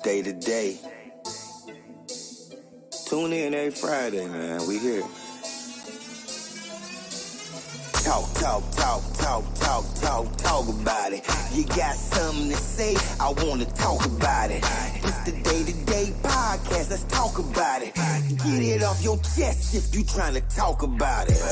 Day to day. Tune in every Friday, man. We here. Talk about it. You got something to say, I want to talk about it. It's the day-to-day podcast, let's talk about it. Get it off your chest if you trying to talk about it.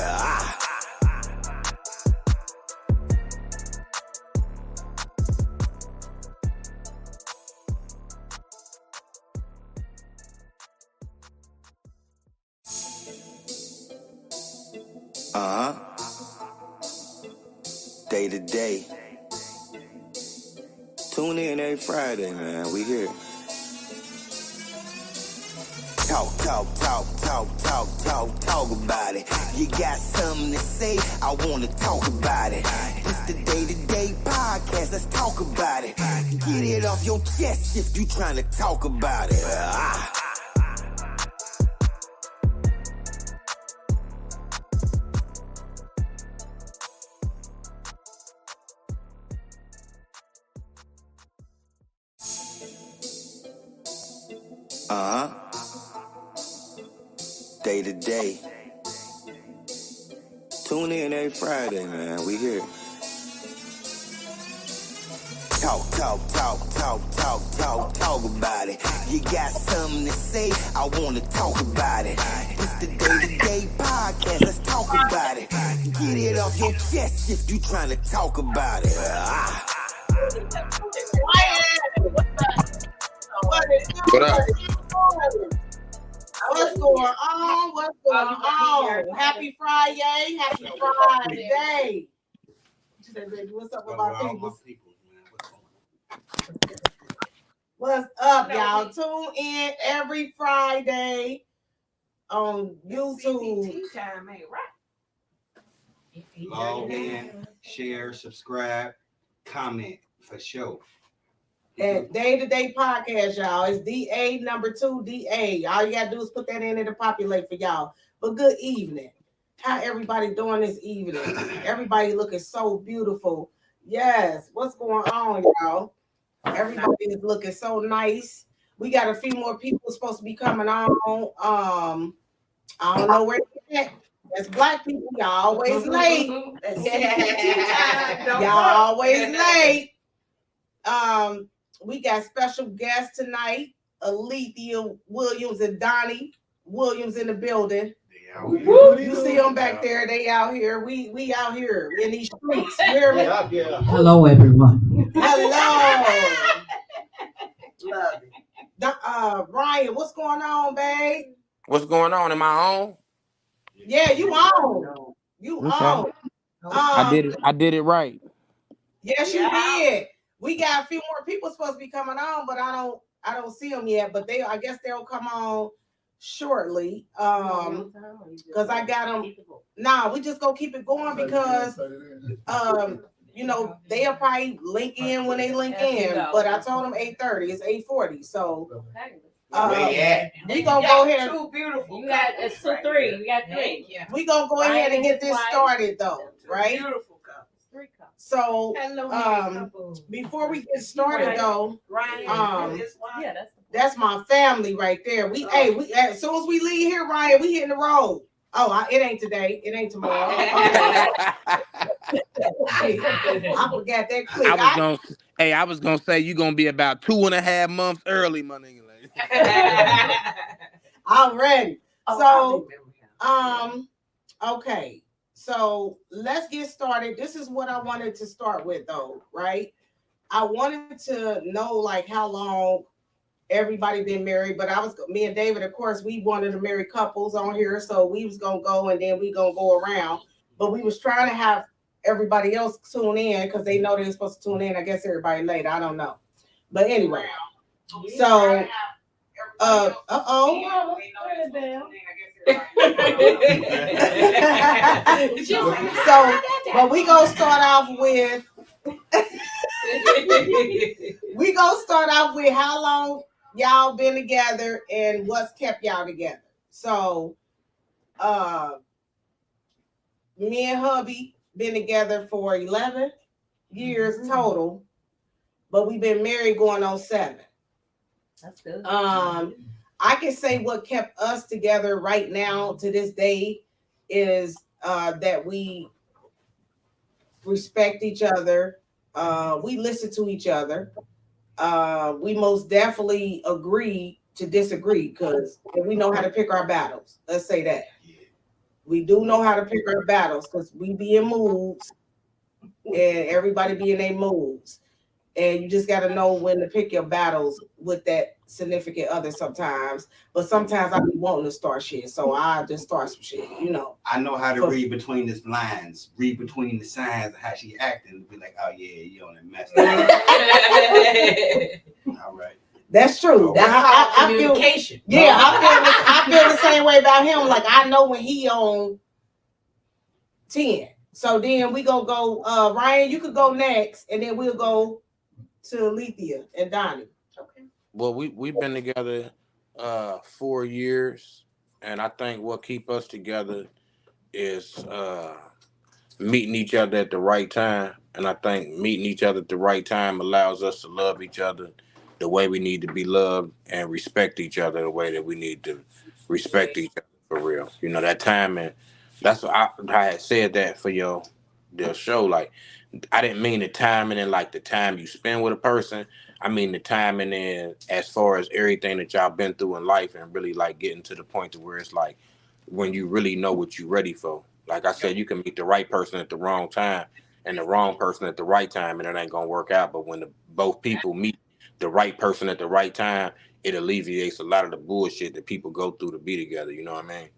Day to day. Tune in every Friday, man. We here. Talk about it. You got something to say, I want to talk about it. It's the day-to-day podcast, let's talk about it. Get it off your chest if you trying to talk about it. Day to day. Tune in every Friday, man. We here. Talk about it. You got something to say, I want to talk about it. It's the day-to-day podcast, let's talk about it. Get it off your chest if you trying to talk about it. What up? What's going on? Happy Friday. Happy Friday. What's up with my people? What's up, y'all? Tune in every Friday on YouTube. Log in, share, subscribe, comment for sure. At Day-to-Day Podcast, y'all. It's DA number 2 DA. All you gotta do is put that in there to populate for y'all. But good evening. How everybody doing this evening? Everybody looking so beautiful. Yes. What's going on, y'all? Everybody is looking so nice. We got a few more people supposed to be coming on. I don't know where they're at. That's black people. Y'all always late. Y'all always late. We got special guests tonight. Alethea Williams and Donnie Williams in the building. You see them back there. They out here. We out here in these streets. Hello, everyone. Hello. Love it. Ryan, what's going on, babe? What's going on? Am I on? Yeah, you on. You on. I did it right. Yes, you did. We got a few more people supposed to be coming on, but I don't see them yet. But I guess they'll come on shortly. Because I got them. Nah, we just gonna keep it going because they'll probably link in when they link in. But I told them 8:30. It's 8:40. So we gonna go ahead. Too beautiful. You got it's 2-3. We got 3. Yeah. We gonna go ahead and get this started though, right? Beautiful couple. 3 couples. So before we get started though, that's my family right there. We as soon as we leave here, Ryan, we hitting the road. Oh, it ain't today. It ain't tomorrow. I forgot that quick. I was gonna say you're gonna be about 2.5 months early, my nigga. I'm ready. So, okay. So let's get started. This is what I wanted to start with, though, right? I wanted to know like how long everybody been married, but me and David, of course, we wanted to marry couples on here, so we was gonna go and then we gonna go around. But we was trying to have everybody else tune in because they know they're supposed to tune in. I guess everybody late. I don't know, but anyway. So, So, but we gonna start off with. We gonna start off with how long y'all been together and what's kept y'all together. So, me and hubby been together for 11 years total, but we've been married going on 7. That's good. I can say what kept us together right now to this day is that we respect each other. We listen to each other. We most definitely agree to disagree because we know how to pick our battles. Let's say that. We do know how to pick our battles because we be in moods and everybody be in their moods. And you just got to know when to pick your battles with that significant other sometimes. But sometimes I be wanting to start shit. So I just start some shit, you know. I know how to read between the lines, read between the signs of how she acting. Be like, oh yeah, you on that mess. All right. That's true. That's I communication. I feel the same way about him. Like I know when he on 10. So then we gonna go. Ryan, you could go next, and then we'll go to Lethea and Donnie. Okay. Well, we've been together 4 years, and I think what keep us together is meeting each other at the right time. And I think meeting each other at the right time allows us to love each other the way we need to be loved and respect each other the way that we need to respect each other for real. You know, that time, and that's what I had said that for your show. Like, I didn't mean the timing and like the time you spend with a person. I mean the timing and as far as everything that y'all been through in life and really like getting to the point to where it's like when you really know what you're ready for. Like I said, you can meet the right person at the wrong time and the wrong person at the right time, and it ain't gonna work out. But when both people meet the right person at the right time, it alleviates a lot of the bullshit that people go through to be together. You know what I mean?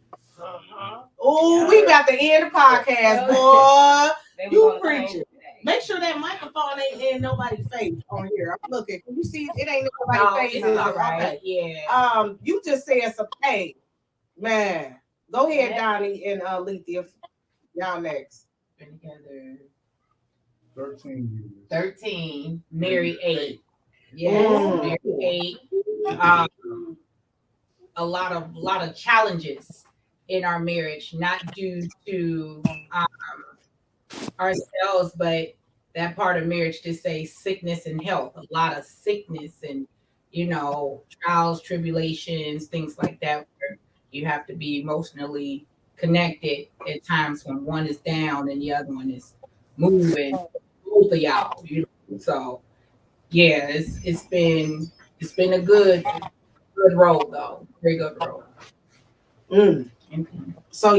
Oh, we about to end the podcast, boy. You preaching. Make sure that microphone ain't in nobody's face on here. I'm looking. Can you see it ain't nobody's face? It's all right. Okay. Yeah. You just said some hey, man. Go ahead, Donnie and Lethea. Y'all next. Been together 13 years. 13, married 8. Yes, married 8. A lot of challenges in our marriage, not due to ourselves, but that part of marriage to say sickness and health. A lot of sickness and trials, tribulations, things like that, where you have to be emotionally connected at times when one is down and the other one is moving. Both of y'all, So yeah, it's been a good road though, very good road. So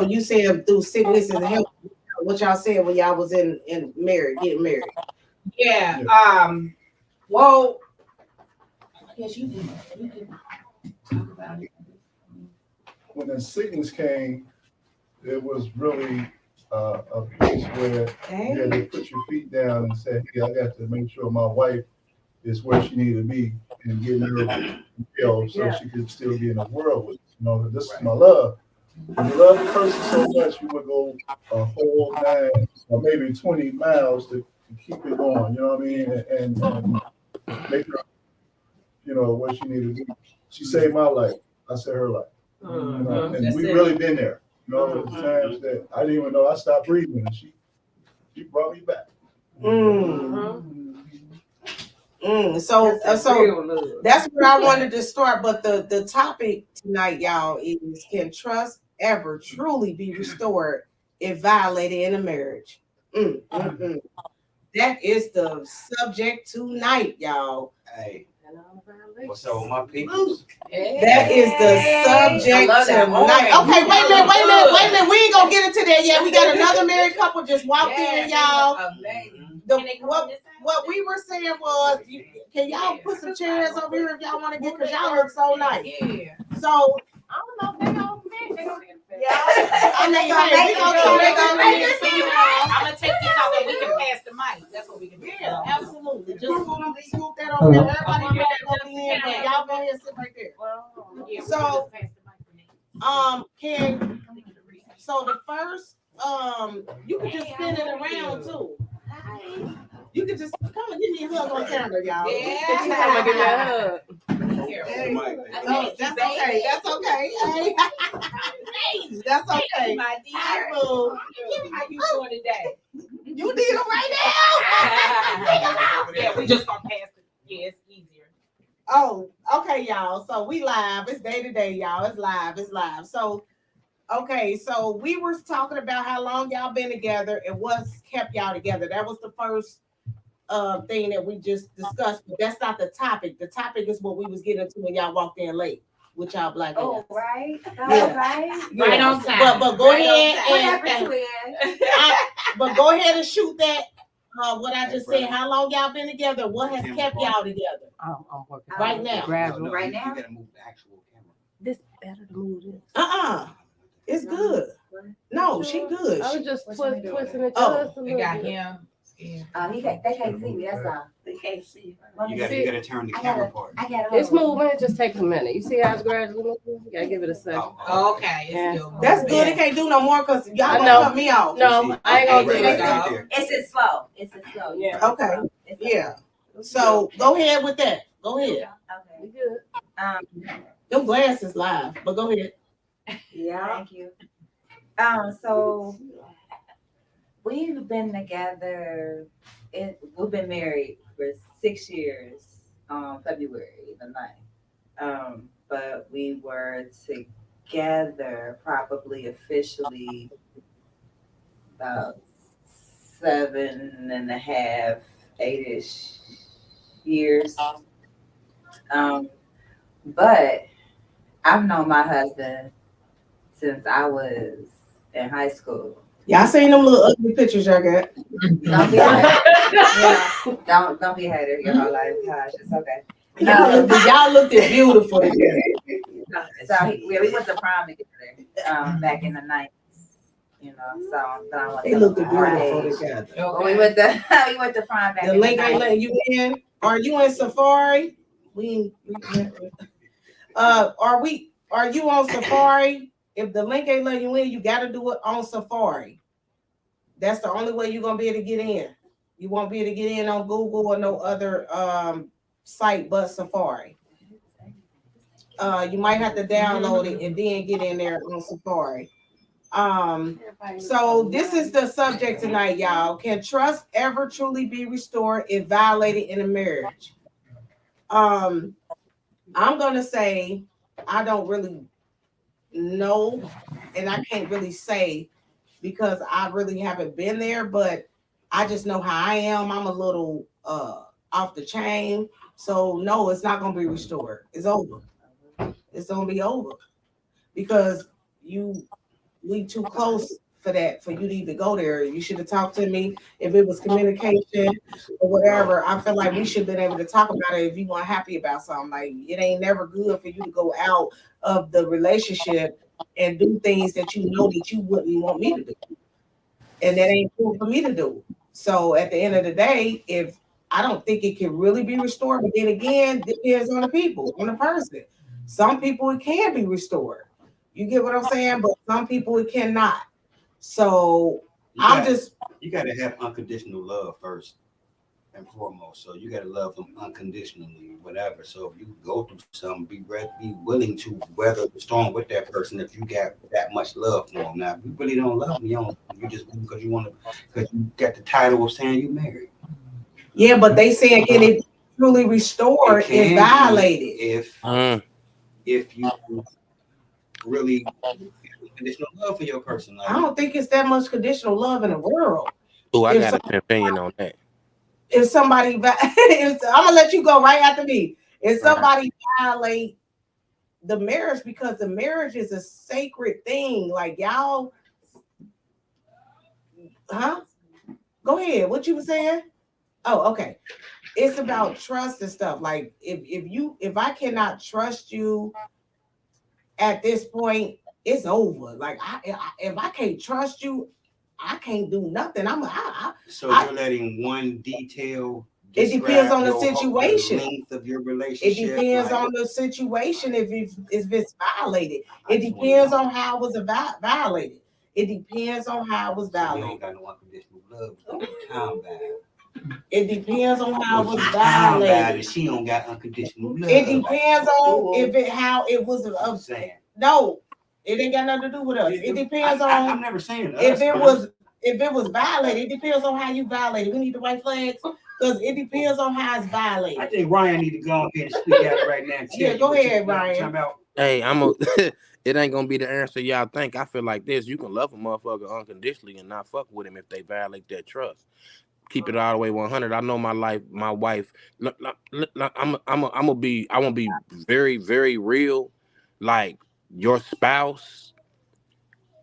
you said through sickness and health, what y'all said when y'all was in getting married? Yeah. Well, I guess you can talk about it. When the sickness came, it was really a place where you had to put your feet down and say, hey, I got to make sure my wife is where she needed to be and getting her so she could still be in the world with us. This is my love. When you love the person so much, you would go a whole 9 or maybe 20 miles to keep it going, you know what I mean? And make her, what she needed to do. She saved my life. I saved her life. And we've really been there. The times that I didn't even know I stopped breathing, and she brought me back. So that's where I wanted to start. But the topic tonight, y'all, is can trust ever truly be restored if violated in a marriage? That is the subject tonight, y'all. Hey. What's up with my people? That is the subject tonight. Okay, wait a minute. We ain't gonna get into that yet. We got another married couple just walked in, y'all. What we were saying was, can y'all put some chairs over here if y'all want to get, because y'all look so nice. Yeah. So I don't know if they gonna fit. They gonna I'm gonna take this out and we can pass the mic. That's what we can do. Yeah, absolutely. Just scoop that over there. Everybody back over here, but y'all go ahead and sit right there. So, so the first, you can just spin it around too. You can just come and give me a hug on camera, y'all. Yeah, come and give me a hug. Hey. That's okay. That's okay. Hey. That's okay. My dear. How you doing today? You need them right now. Yeah, we just gonna pass it. Yeah, it's easier. Oh, okay, y'all. So we live. It's day to day, y'all. It's live. It's live. So, okay. So we were talking about how long y'all been together and what's kept y'all together. That was the first thing that we just discussed, but that's not the topic. The topic is what we was getting to when y'all walked in late with y'all black ass. Oh, right. Yeah. Right. Yeah. Right on time. But go Right ahead What and, happened to it? but go ahead and shoot that. What I just said. How long y'all been together? What has kept y'all together? I'm working Right now. Gradual. Right You now? gotta move the actual camera. This better to move this. It's good. No, she good. I She, was just What's she doing? twisting it Oh, just a They little got bit. him. Yeah. They can't see me. That's all. They can't see. You gotta turn the camera part. I got It's moving. It just takes a minute. You see how it's gradually moving? You gotta give it a second. Oh, okay. It's Yeah. still moving. that's good. It can't do no more because y'all I gonna know. cut me off. No, I ain't gonna do Right that. there. It's slow. It's slow. Yeah. Okay. Yeah. So go ahead with that. Go ahead. We Okay. good. Them glasses live, but go ahead. Yeah. Thank you. So we've been together. We've been married for 6 years. February the 9th. But we were together probably officially about 7.5, 8-ish years. But I've known my husband since I was in high school. Y'all seen them little ugly pictures y'all got? Don't be a hater. Don't be a hater your whole life. Gosh, it's okay. Y'all looked beautiful together. So we went to prom together back in the 90s. You know, so but I want They to looked tell them our beautiful age. together. But we went to prom back The in link the ain't 90s. letting you in. Are you in Safari? Are you on Safari? If the link ain't letting you in, you gotta do it on Safari. That's the only way you're gonna be able to get in. You won't be able to get in on Google or no other site but Safari. You might have to download it and then get in there on Safari. So this is the subject tonight, y'all. Can trust ever truly be restored if violated in a marriage? I'm gonna say I don't really know, and I can't really say because I really haven't been there, but I just know how I am. I'm a little off the chain. So no, it's not gonna be restored. It's over. It's gonna be over because we too close for that for you to even go there. You should have talked to me if it was communication or whatever. I feel like we should have been able to talk about it if you weren't happy about something. Like it ain't never good for you to go out of the relationship and do things that you know that you wouldn't want me to do. And that ain't cool for me to do. So at the end of the day, if I don't think it can really be restored, but then again, depends on the people, on the person. Some people it can be restored. You get what I'm saying? But some people it cannot. So You gotta have unconditional love first and foremost. So you gotta love them unconditionally, whatever. So if you go through something, be willing to weather the storm with that person if you got that much love for them. Now, if you really don't love them, you just because you got the title of saying you married. yeah, but they saying can it truly restore if violated? If you really have conditional love for your person. Like, I don't think it's that much conditional love in the world. Oh, I If got an opinion on that. If somebody, I'm gonna let you go right after me. If somebody violate the marriage, because the marriage is a sacred thing, like y'all, huh? Go ahead. What you were saying? Oh, okay. It's about trust and stuff. Like if I cannot trust you at this point, it's over. Like if I can't trust you, I can't do nothing. So you're letting one detail. It depends on the situation. The length of your relationship. It depends on the situation if it's violated. It depends on how it was violated. It depends on how it was violated. You don't got no unconditional love. Time bad. It depends on how it was violated. She don't got unconditional love. It depends on how it was. No, it ain't got nothing to do with us. It depends on. I'm never saying us, if it was violated, it depends on how you violate it. We need the white flags because it depends on how it's violated. I think Ryan need to go ahead and speak out it right now. And Yeah, go ahead, Ryan. Hey, it ain't gonna be the answer y'all think. I feel like this. You can love a motherfucker unconditionally and not fuck with him if they violate that trust. Keep it all the way 100. I know my wife. I won't be very, very real. Like your spouse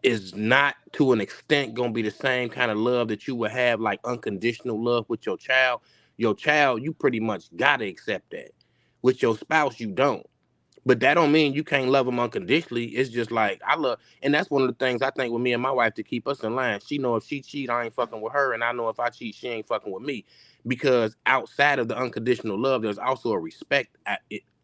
is not to an extent gonna be the same kind of love that you would have like unconditional love with your child. Your child, you pretty much gotta accept that. With your spouse, you don't. But that don't mean you can't love them unconditionally. It's just like I love, and that's one of the things I think with me and my wife to keep us in line. She know if she cheat, I ain't fucking with her, and I know if I cheat, she ain't fucking with me. Because outside of the unconditional love, there's also a respect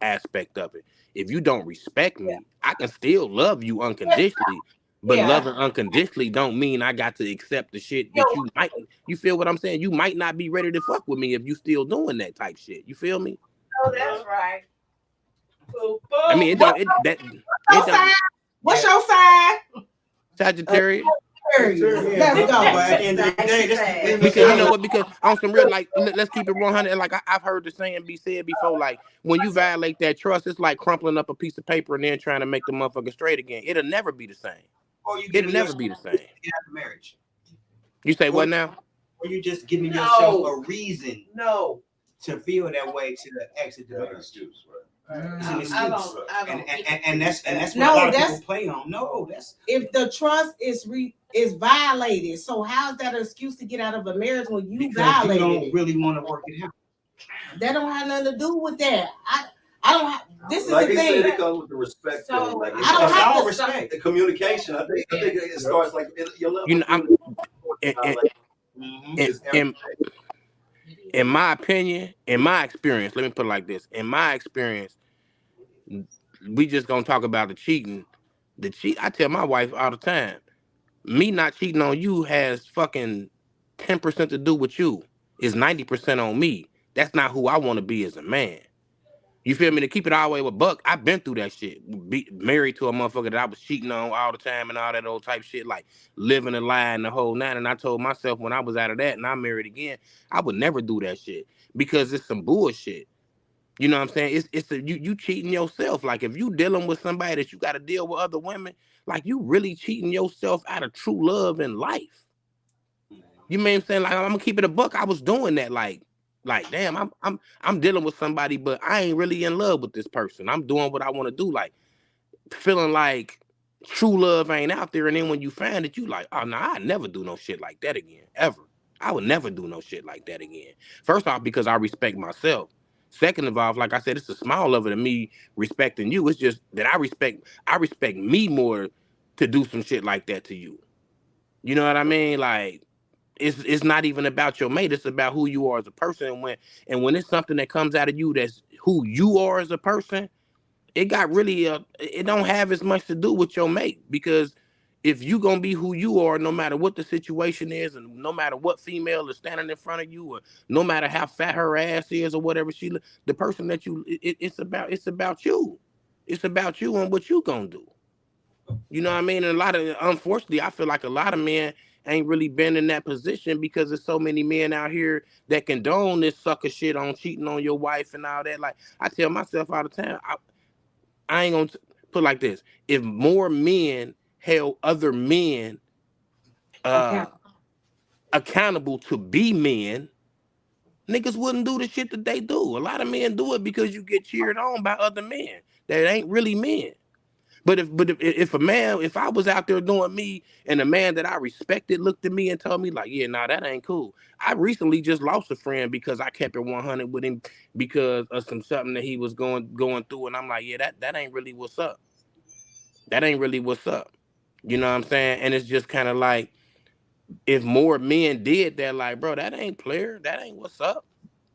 aspect of it. If you don't respect me, I can still love you unconditionally. But loving unconditionally don't mean I got to accept the shit that you might. You feel what I'm saying? You might not be ready to fuck with me if you still doing that type shit. You feel me? Oh, that's right. I mean, it don't. What's your sign? Sagittarius. Let's go. Because you know what? Because on some real, like, let's keep it 100. Like I've heard the saying be said before. Like when you violate that trust, it's like crumpling up a piece of paper and then trying to make the motherfucker straight again. It'll never be the same. It'll never be the same. Marriage. You say what now? Or you just giving yourself a reason to feel that way to exit the marriage. It's an excuse. And that's what a lot of people play on. No, that's if the trust is violated. So how's that an excuse to get out of a marriage when you violated you don't really want to work it out? That don't have nothing to do with that. I don't have. This is like the thing. Said, it comes with the respect. So, like I don't have to respect. The communication. I think it starts like your level. You know, in my opinion, in my experience, let me put it like this. In my experience, we just gonna talk about the cheating. I tell my wife all the time, me not cheating on you has fucking 10% to do with you. It's 90% on me. That's not who I want to be as a man. You feel me? To keep it all the way with Buck, I've been through that shit. Be married to a motherfucker that I was cheating on all the time and all that old type shit, like living a lie and the whole nine. And I told myself when I was out of that and I married again, I would never do that shit because it's some bullshit. You know what I'm saying? You cheating yourself. Like if you dealing with somebody that you got to deal with other women, like you really cheating yourself out of true love in life. You know what I'm saying? Like I'm gonna keep it a buck. I was doing that. Like damn, I'm dealing with somebody, but I ain't really in love with this person. I'm doing what I want to do. Like feeling like true love ain't out there. And then when you find it, you like, oh no, I never do no shit like that again. Ever. I would never do no shit like that again. First off, because I respect myself. Second of all, like I said, it's a small level to me respecting you. It's just that I respect me more to do some shit like that to you. You know what I mean? Like it's not even about your mate. It's about who you are as a person. And when it's something that comes out of you that's who you are as a person, it got really it don't have as much to do with your mate, because if you gonna be who you are, no matter what the situation is, and no matter what female is standing in front of you, or no matter how fat her ass is or whatever the person that you, it's about you. It's about you and what you gonna do. You know what I mean? And unfortunately, I feel like a lot of men ain't really been in that position because there's so many men out here that condone this sucker shit on cheating on your wife and all that. Like I tell myself all the time, I ain't gonna put it like this. If more men held other men accountable to be men, niggas wouldn't do the shit that they do. A lot of men do it because you get cheered on by other men that ain't really men. But if I was out there doing me and a man that I respected looked at me and told me like, yeah, nah, that ain't cool. I recently just lost a friend because I kept it 100 with him because of something that he was going through, and I'm like, yeah, that ain't really what's up. That ain't really what's up. You know what I'm saying? And it's just kind of like, if more men did that, like, bro, that ain't player, that ain't what's up.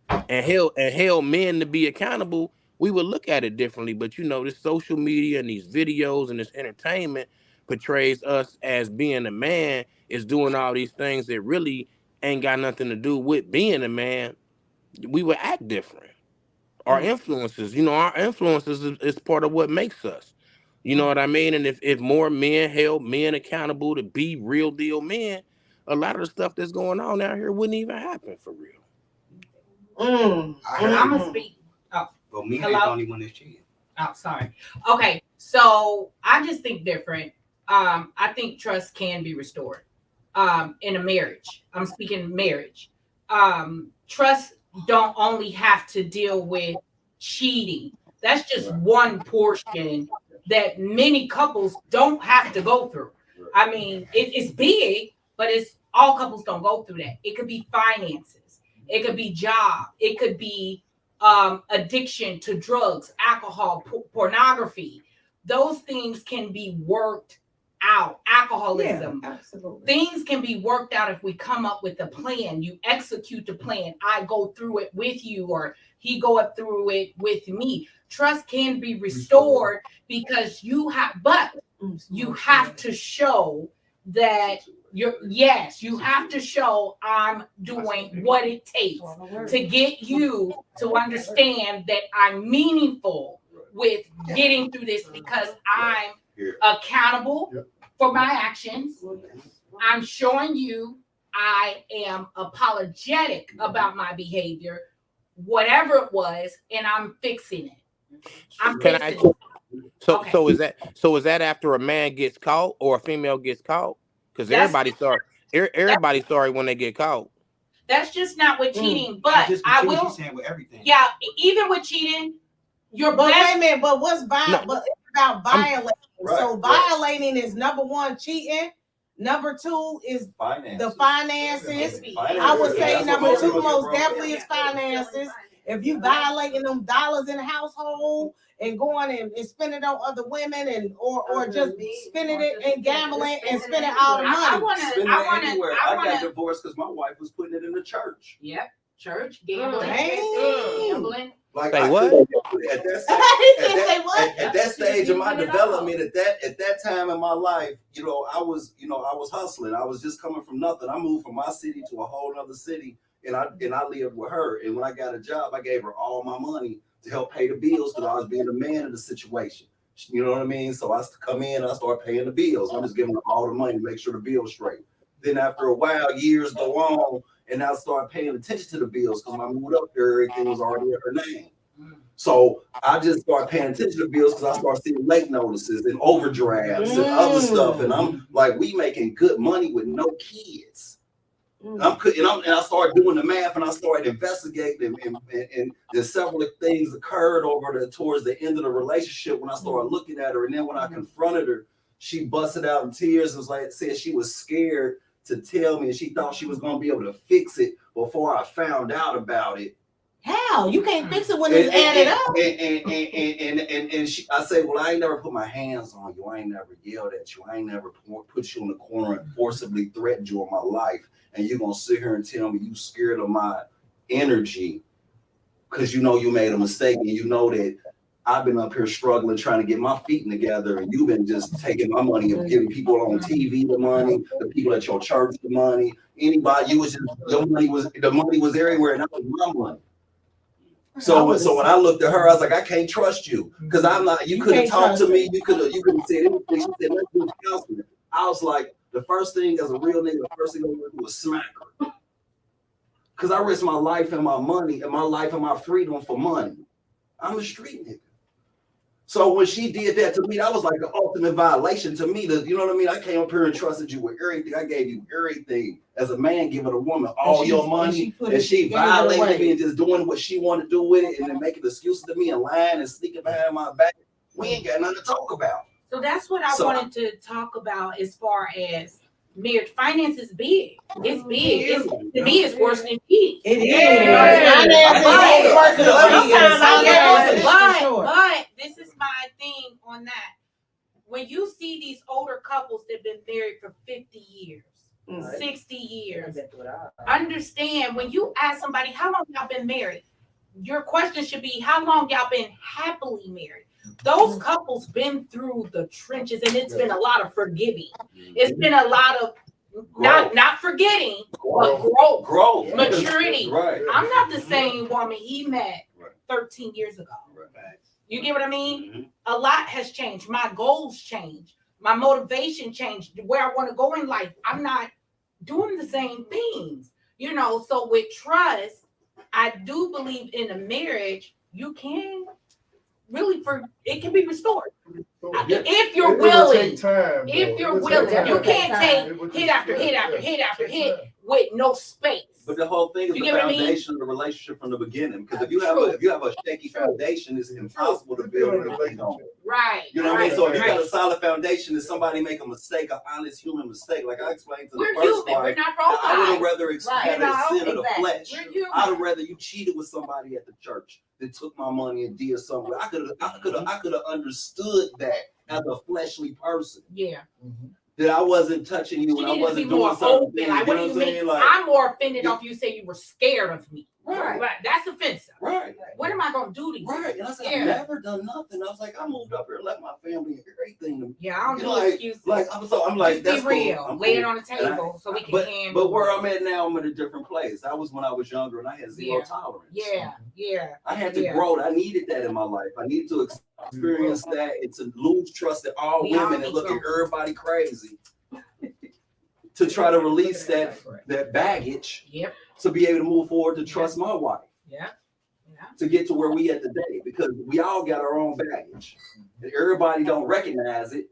And held men to be accountable, we would look at it differently. But you know, this social media and these videos and this entertainment portrays us as being a man is doing all these things that really ain't got nothing to do with being a man. We would act different. Our influences, our influences is part of what makes us. You know what I mean? And if more men held men accountable to be real deal men, a lot of the stuff that's going on out here wouldn't even happen for real. I'm gonna speak. Oh, But me ain't hello? the only one that's cheating. Oh, sorry. Okay, so I just think different. I think trust can be restored in a marriage. I'm speaking marriage. Trust don't only have to deal with cheating. That's just one portion that many couples don't have to go through. I mean, it's big, but it's all couples don't go through that. It could be finances, it could be job, it could be addiction to drugs, alcohol, pornography. Those things can be worked out. Alcoholism, absolutely. Things can be worked out if we come up with a plan. You execute the plan. I go through it with you, or he go up through it with me. Trust can be restored because you have to show that you have to show I'm doing what it takes to get you to understand that I'm meaningful with getting through this, because I'm accountable for my actions. I'm showing you I am apologetic about my behavior, whatever it was, and I'm fixing it. So is that after a man gets caught or a female gets caught? Because everybody's sorry when they get caught. That's just not with cheating, but I will. Saying with everything. Yeah, even with cheating, but wait a minute. But what's but it's about violating. So violating is number one, cheating. Number two is the finances. I would say number two most definitely is finances. If you violating them dollars in the household and going and spending on other women and or just spending it and gambling and spending all the money. I got divorced because my wife was putting it in the church. Yep, church, gambling. Like say what? At that stage of my development, at that time in my life, I was hustling. I was just coming from nothing. I moved from my city to a whole other city, and I lived with her. And when I got a job, I gave her all my money to help pay the bills because I was being the man of the situation. You know what I mean? So I come in, I start paying the bills. I'm just giving her all the money to make sure the bill's straight. Then after a while, years go on, and I started paying attention to the bills because when I moved up there, everything was already in her name. So I just started paying attention to the bills because I started seeing late notices and overdrafts and other stuff. And I'm like, we making good money with no kids. And I started doing the math, and I started investigating, and then several things occurred towards the end of the relationship when I started looking at her. And then when I confronted her, she busted out in tears and said she was scared to tell me, and she thought she was going to be able to fix it before I found out about it. How? You can't fix it when it's added up. And I say, well, I ain't never put my hands on you. I ain't never yelled at you. I ain't never put you in the corner and forcibly threatened you in my life. And you're going to sit here and tell me you scared of my energy because you know you made a mistake, and you know that I've been up here struggling, trying to get my feet together, and you've been just taking my money and giving people on TV the money, the people at your church the money, anybody. The money was everywhere, and that was my money. So when I looked at her, I was like, I can't trust you because I'm not. You couldn't talk to me. You could have said anything. She said, let's do counseling. I was like, the first thing as a real nigga, the first thing I want to do was smack her because I risked my life and my money and my life and my freedom for money. I'm a street nigga. So when she did that to me, that was like the ultimate violation to me. You know what I mean? I came up here and trusted you with everything. I gave you everything as a man, giving a woman all your money, and she violated me and just doing what she wanted to do with it, and then making excuses to me and lying and sneaking behind my back. We ain't got nothing to talk about. So that's what I wanted to talk about as far as marriage. Finance is big. It's big. To me, it's worse than cheating. It is. But this is my thing on that. When you see these older couples that have been married for 50 years, 60 years, understand when you ask somebody, how long y'all been married? Your question should be, how long y'all been happily married? Those couples been through the trenches, and it's been a lot of forgiving. It's been a lot of not forgetting, but growth, maturity. Right. I'm not the same woman he met 13 years ago. You get what I mean? Mm-hmm. A lot has changed. My goals changed. My motivation changed. Where I want to go in life. I'm not doing the same things. So with trust, I do believe in a marriage, you can really it can be restored. If you're willing, if you're willing, you can't take hit after hit after hit after hit with no space. But the whole thing is the foundation of the relationship from the beginning. Because if you have a shaky foundation, it's impossible to build anything on. Right. You know what I mean? So if you got a solid foundation, if somebody make a mistake, an honest human mistake, like I explained to the first wife, I would have rather had a sin of the flesh. I'd have rather you cheated with somebody at the church that took my money and did something. I could have understood that as a fleshly person. Yeah. That I wasn't touching you and I wasn't doing something. Like, what do you mean? Like, I'm more offended off you say you were scared of me. Right. That's offensive. Right. What am I gonna do to you? Right. And I said, I've never done nothing. I was like, I moved up here and left my family and everything. Yeah, I don't do excuses. I'm like, that's be real. Cool. Lay it on the table so we can handle. But where I'm at now, I'm in a different place. That was when I was younger and I had zero tolerance. Yeah. I had to grow. I needed that in my life. I needed to experience that and to lose trust in all women and look at everybody crazy. To try to release that baggage, to be able to move forward, to trust my wife, to get to where we at today, because we all got our own baggage, and everybody don't recognize it.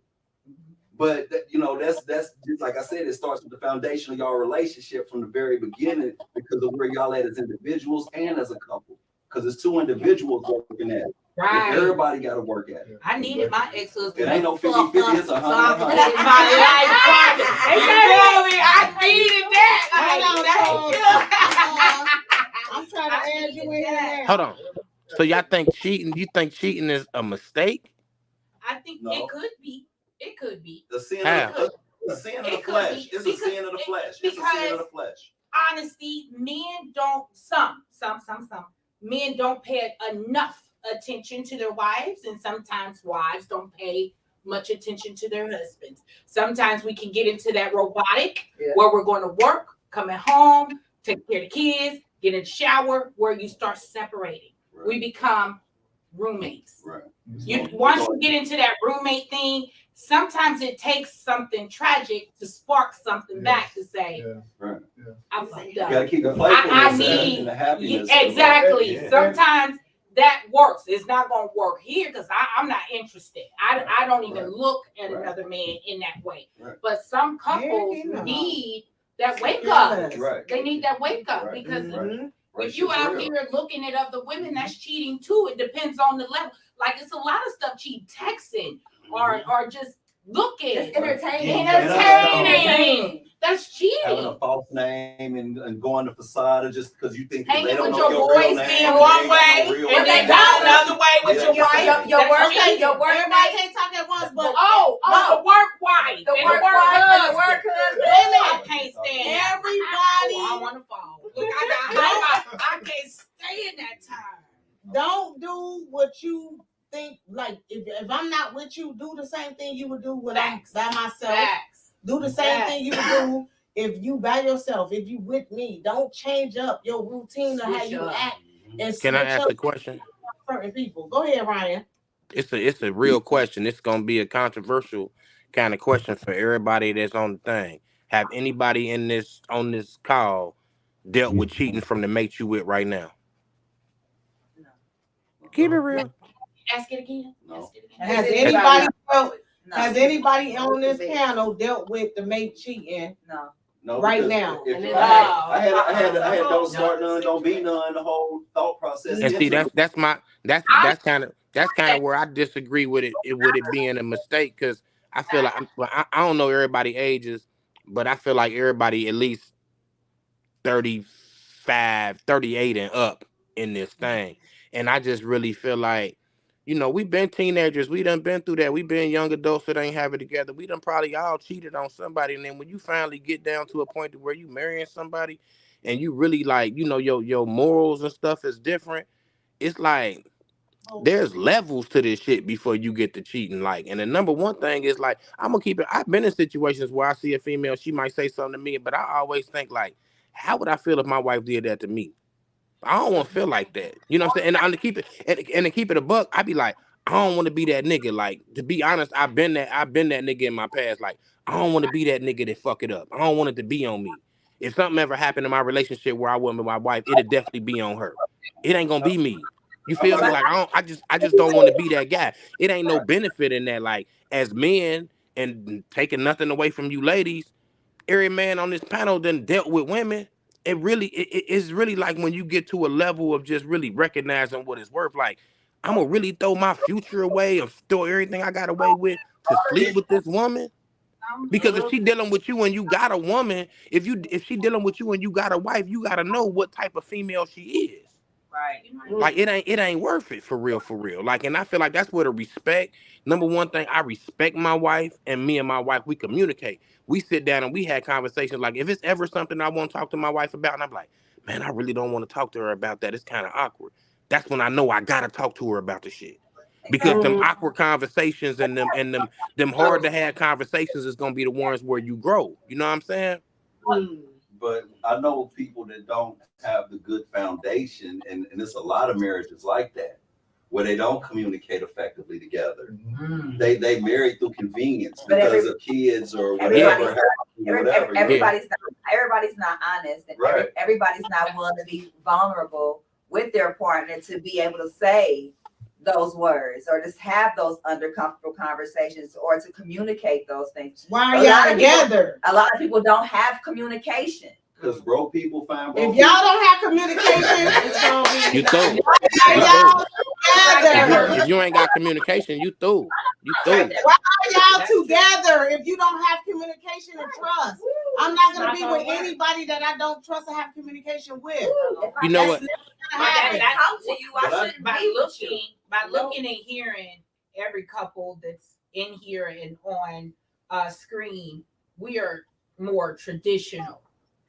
But that's just like I said, it starts with the foundation of y'all relationship from the very beginning, because of where y'all at as individuals and as a couple, because it's two individuals working at it. Right. Everybody got to work at it. I needed my ex-husband. It ain't no 50-50, it's 100. So I put it in my life partner. I needed that. I'm trying to add you in here. Hold on. So y'all think cheating? You think cheating is a mistake? I think it could be. It could be. The sin of the flesh. It's a sin of the flesh. It's a sin of the flesh. Honesty, men don't. Some men don't pay enough attention to their wives, and sometimes wives don't pay much attention to their husbands. Sometimes we can get into that robotic where we're going to work, coming home, take care of the kids, get in the shower, where you start separating. Right. We become roommates. Right. Once you get into that roommate thing, sometimes it takes something tragic to spark something back to say, I'm fucked up. You gotta keep the playfulness and the happiness. Exactly. Sometimes that works. It's not going to work here because I'm not interested. I don't even look at another man in that way. Right. But some couples need that wake up. Right. They need that wake up because if you out here looking at other women, that's cheating too. It depends on the level. Like it's a lot of stuff cheating, texting or just looking. It's entertaining. That's cheating. Having a false name and going to facade just because you think hanging they don't with know your boys being one way and then going another way with your wife. Your work everybody can't talk at once, but the work wife, the work husband. I can't stand everybody. I want to fall. Look, I can't stay in that time. Don't do what you think. Like if I'm not with you, do the same thing you would do when I'm by myself. Do the same thing you would do if you by yourself. If you with me, don't change up your routine or how you act. And can I ask a question? Certain people. Go ahead, Ryan. It's a real question. It's gonna be a controversial kind of question for everybody that's on the thing. Have anybody on this call dealt with cheating from the mate you with right now? No. Keep it real. Ask it again. No. Has anybody on this panel dealt with the mate cheating? No. Right now. I had don't start none, don't be none, the whole thought process. And see, that's kind of where I disagree with it being a mistake, because I feel like I don't know everybody ages, but I feel like everybody at least 35, 38 and up in this thing. And I just really feel like, we've been teenagers. We done been through that. We've been young adults that ain't have it together. We done probably all cheated on somebody. And then when you finally get down to a point to where you marrying somebody and you really like, your morals and stuff is different, it's like there's levels to this shit before you get to cheating. Like, and the number one thing is like, I'm gonna keep it. I've been in situations where I see a female, she might say something to me, but I always think like, how would I feel if my wife did that to me? I don't want to feel like that. You know what I'm saying? And to keep it a buck, I'd be like, I don't want to be that nigga. Like, to be honest, I've been that nigga in my past. Like, I don't want to be that nigga that fuck it up. I don't want it to be on me. If something ever happened in my relationship where I wasn't with my wife, it'll definitely be on her. It ain't gonna be me. You feel me? Like, I just don't want to be that guy. It ain't no benefit in that. Like, as men, and taking nothing away from you ladies, every man on this panel done dealt with women. It's really like when you get to a level of just really recognizing what it's worth. Like, I'm gonna really throw my future away and throw everything I got away with to sleep with this woman. Because if she dealing with you and you got a woman, if she dealing with you and you got a wife, you gotta know what type of female she is. Right. Like, it ain't worth it for real. Like, and I feel like that's where the respect. Number one thing, I respect my wife, and me and my wife, we communicate. We sit down and we had conversations. Like, if it's ever something I want to talk to my wife about, and I'm like, man, I really don't want to talk to her about that. It's kind of awkward. That's when I know I gotta talk to her about the shit. Because them awkward conversations and them hard to have conversations is gonna be the ones where you grow. You know what I'm saying? But I know people that don't have the good foundation, and there's a lot of marriages like that, where they don't communicate effectively together. They marry through convenience because of kids or whatever. Everybody's not honest, and everybody's not willing to be vulnerable with their partner to be able to say those words or just have those uncomfortable conversations or to communicate those things. Why are y'all together? A lot of people don't have communication. Because broke people find broke. If y'all don't have communication, it's gonna be you through. If you ain't got communication, you through. Why are y'all together if you don't have communication and trust? I'm not gonna be with anybody that I don't trust or have communication with. You know what? By looking and hearing every couple that's in here and on screen, we are more traditional.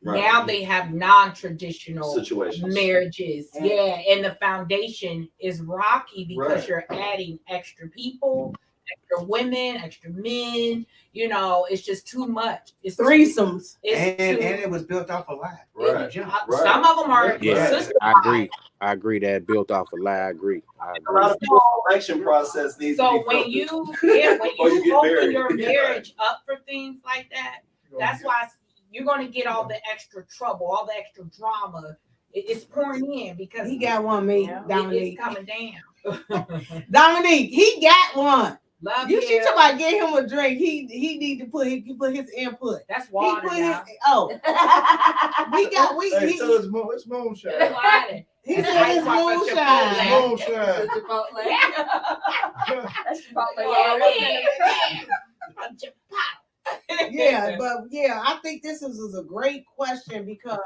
Right. Now they have non-traditional situations, marriages. Yeah, and the foundation is rocky because you're adding extra people, extra women, extra men. You know, it's just too much. It's threesomes, and it was built off a lie. Some of them are. Yeah, I agree that built off a lie. I agree. A lot of people's selection process needs to be when you open your marriage up for things like that, that's why you're going to get all the extra trouble, all the extra drama. It's pouring in because he got one, Dominique. It's coming down. Dominique, he got one. Love you should talk about get him a drink. He need to put his input. That's water. We it's moonshine. He said it's moonshine. Moonshine. I think this is a great question because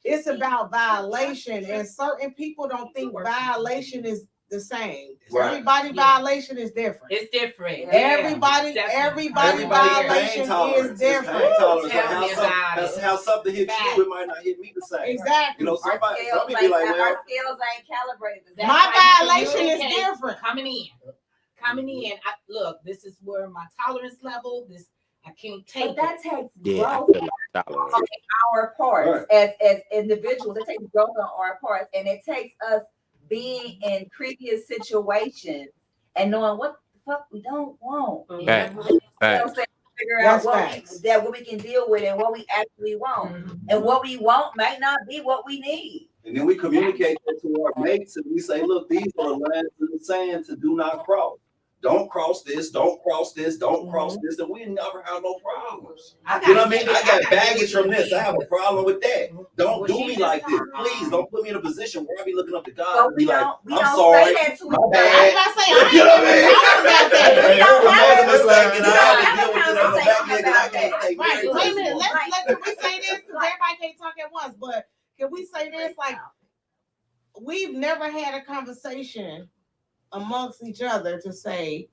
it's about violation, and certain people don't think violation is the same. Everybody violation is different. It's different. Everybody violation is different. That's how something hits you. It might not hit me the same. Exactly. You know, some people be like, well, our scales ain't calibrated. My violation is different. Coming in. Look, this is where my tolerance level. I can't take. But that takes growth on our parts as individuals. It takes growth on our parts, and it takes us being in previous situations and knowing what the fuck we don't want. Figure out what we can deal with and what we actually want. And what we want might not be what we need. And then we communicate that to our mates and we say, look, these are lines in the sand to do not cross. Don't cross this, don't cross this, don't cross this, and we never have no problems. You know what I mean? I got baggage from this. I have a problem with that. Don't do me like this. Please don't put me in a position where I be looking up to God and be like, I'm sorry. My bad. You know what I mean? We don't have to wait a minute. Can we say this? Because everybody can't talk at once, but can we say this? Like, we've never had a conversation amongst each other to say,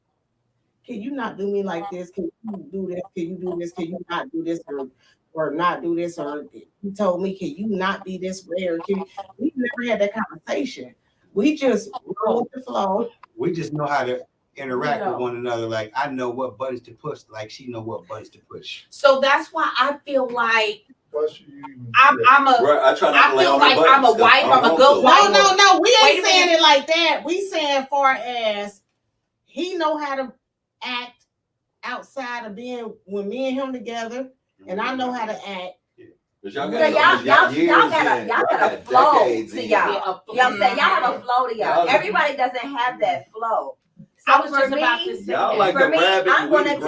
can you not do me like this? Can you do this? Can you do this? Can you not do this or not do this? Or you told me, can you not be this way? Or we've never had that conversation. We just roll with the flow. We just know how to interact with one another. Like, I know what buttons to push, like she know what buttons to push. So that's why I feel like I feel like I'm a wife. I'm a good wife. No. We ain't saying it like that. We saying far as he know how to act outside of being when me and him together, and I know how to act. So y'all got a flow to y'all. You know what I'm saying? Y'all have a flow to y'all. Everybody doesn't have that flow. So I was just about to say that. For me, I'm gonna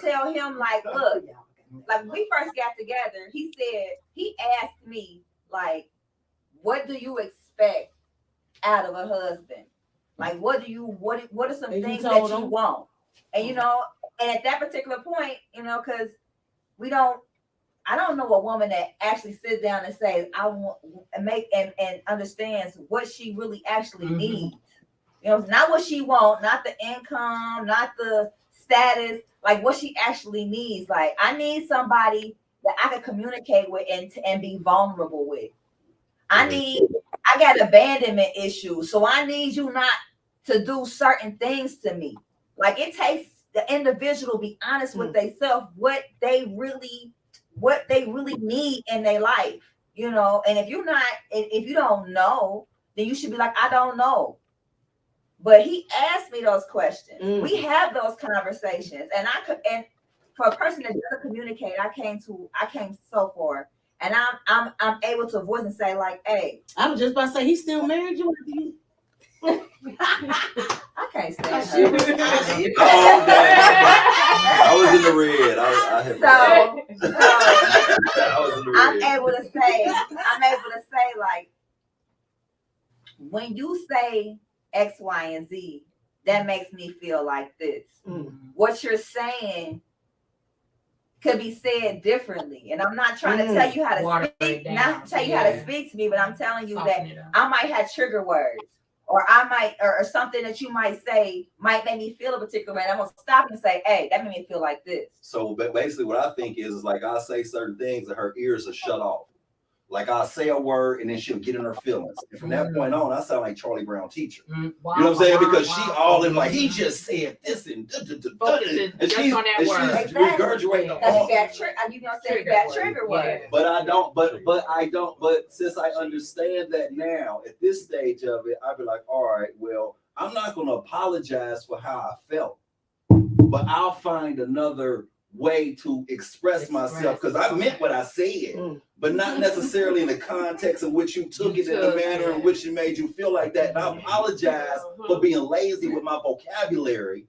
tell him like, look, like when we first got together, he asked me like, what do you expect out of a husband? Like, what are some things that you want? And you know, and at that particular point, you know, because I don't know a woman that actually sits down and says, I want and understands what she really actually needs. You know, not what she wants, not the income, not the status, like what she actually needs. Like, I need somebody that I can communicate with and be vulnerable with. I got abandonment issues, so I need you not to do certain things to me. Like, it takes the individual to be honest with themselves, what they really need in their life, you know. And if you don't know, then you should be like, I don't know. But he asked me those questions. We have those conversations, and for a person that doesn't communicate, I came so far, and I'm able to voice and say like, hey, I was just about to say, he's still married. You want to I can't stand her. I was in the red. I was in the red. I'm able to say like, when you say X, Y, and Z, that makes me feel like this. What you're saying could be said differently. And I'm not trying to tell you how to speak, not tell you how to speak to me, but I'm telling you that I might have trigger words, or I might, or something that you might say might make me feel a particular way. And I'm gonna stop and say, hey, that made me feel like this. So basically what I think is like, I'll say certain things and her ears are shut off. Like, I'll say a word and then she'll get in her feelings. And from that point on, I sound like Charlie Brown teacher. You know what I'm saying? Because she all in like, he just said this and she's regurgitating all. You gonna say that trigger word. But since I understand that now, at this stage of it, I'd be like, all right, well, I'm not gonna apologize for how I felt, but I'll find another way to express myself, because I meant what I said, but not necessarily in the context in which you took it, in the manner in which it made you feel like that. And I apologize for being lazy with my vocabulary.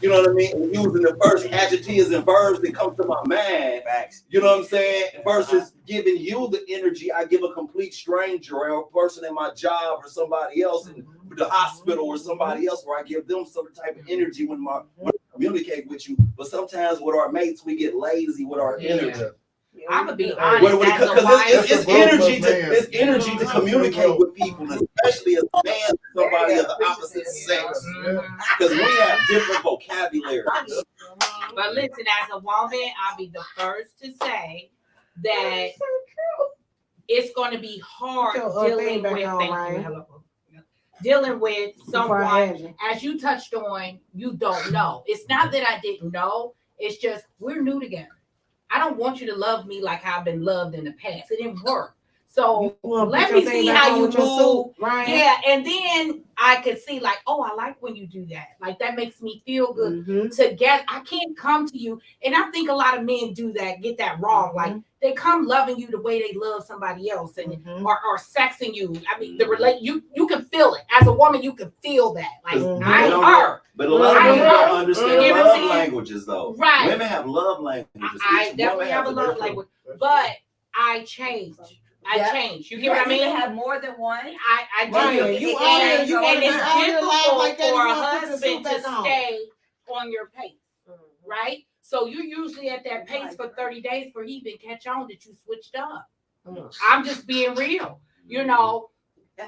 You know what I mean? And using the first adjectives and verbs that come to my mind. You know what I'm saying? Versus giving you the energy I give a complete stranger or a person in my job or somebody else in the hospital or somebody else, where I give them some type of energy when I communicate with you. But sometimes with our mates, we get lazy with our energy. I'm gonna be honest. It's energy to communicate with people, especially as a man, somebody of the opposite sex, because we have different vocabulary. But listen, as a woman, I'll be the first to say that it's going to be hard dealing with someone, as you touched on, you don't know. It's not that I didn't know. It's just we're new together. I don't want you to love me like I've been loved in the past. It didn't work. So let me see how you move. Right. Yeah. And then I could see like, oh, I like when you do that. Like, that makes me feel good together. I can't come to you. And I think a lot of men do that, get that wrong. Like, they come loving you the way they love somebody else and or sexing you. I mean, you can feel it. As a woman, you can feel that. Like, I ain't her. But a lot of women don't understand love languages, though. Right. Women have love languages. I definitely have a love language. But I change. I change. You get what I mean? You have more than one. I do. And it's difficult for a husband to stay on your pace, right? So you're usually at that pace for 30 days for he even catch on that you switched up. I'm just being real. You know,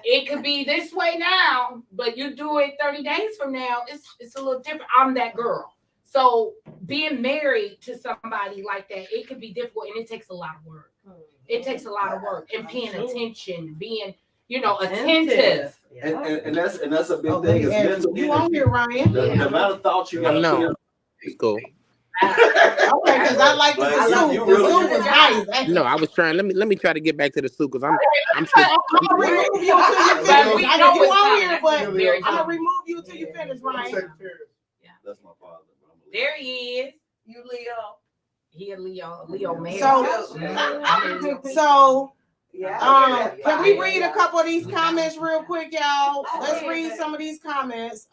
it could be this way now, but you do it 30 days from now, it's a little different. I'm that girl. So being married to somebody like that, it could be difficult, and it takes a lot of work. It takes a lot of work and paying attention, being, attentive. And that's a big thing. It's mental. You on here, Ryan? The amount of thoughts you have. It's cool. Okay, because I like the Like, soup. you The really- soup was nice. No, I was trying. Let me try to get back to the soup because I'm I'm gonna remove you until you But finish. we I know know you it's on coming. here, That's but very I'm gonna coming. remove you until you finish, Ryan. That's my father. But I'm a There he is. You Leo. He a Leo man. So, Yeah. can we read a couple of these comments real quick, y'all? Let's read some of these comments.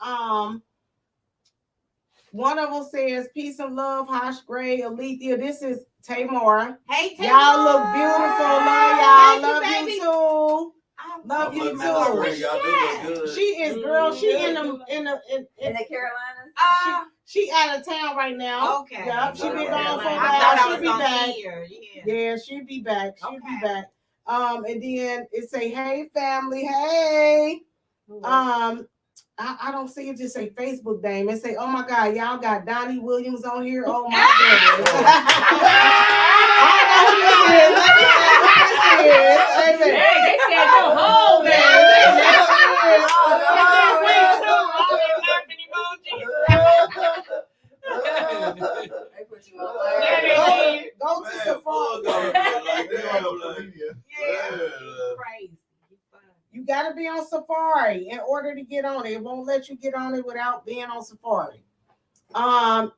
One of them says, "Peace and love, Hosh Gray, Alethea." This is Tamar. Hey, Tamar. Y'all look beautiful. Love y'all. Love you too. Love you too. Y'all do look good. She is, girl. She in the In the Carolinas. she out of town right now. Okay. Yep, she been gone for a I while. thought I She'll was be gonna back. see her. Yeah. Yeah, she'll be back. She'll be Okay. back. And then it say, "Hey family, hey." I don't see it. Just say Facebook name. It say, "Oh my God, y'all got Donnie Williams on here." Oh my goodness. I don't know who this is. Let me see who this is. Hey, they said your whole Go to Safari. You gotta be on Safari in order to get on it. It won't let you get on it without being on Safari. I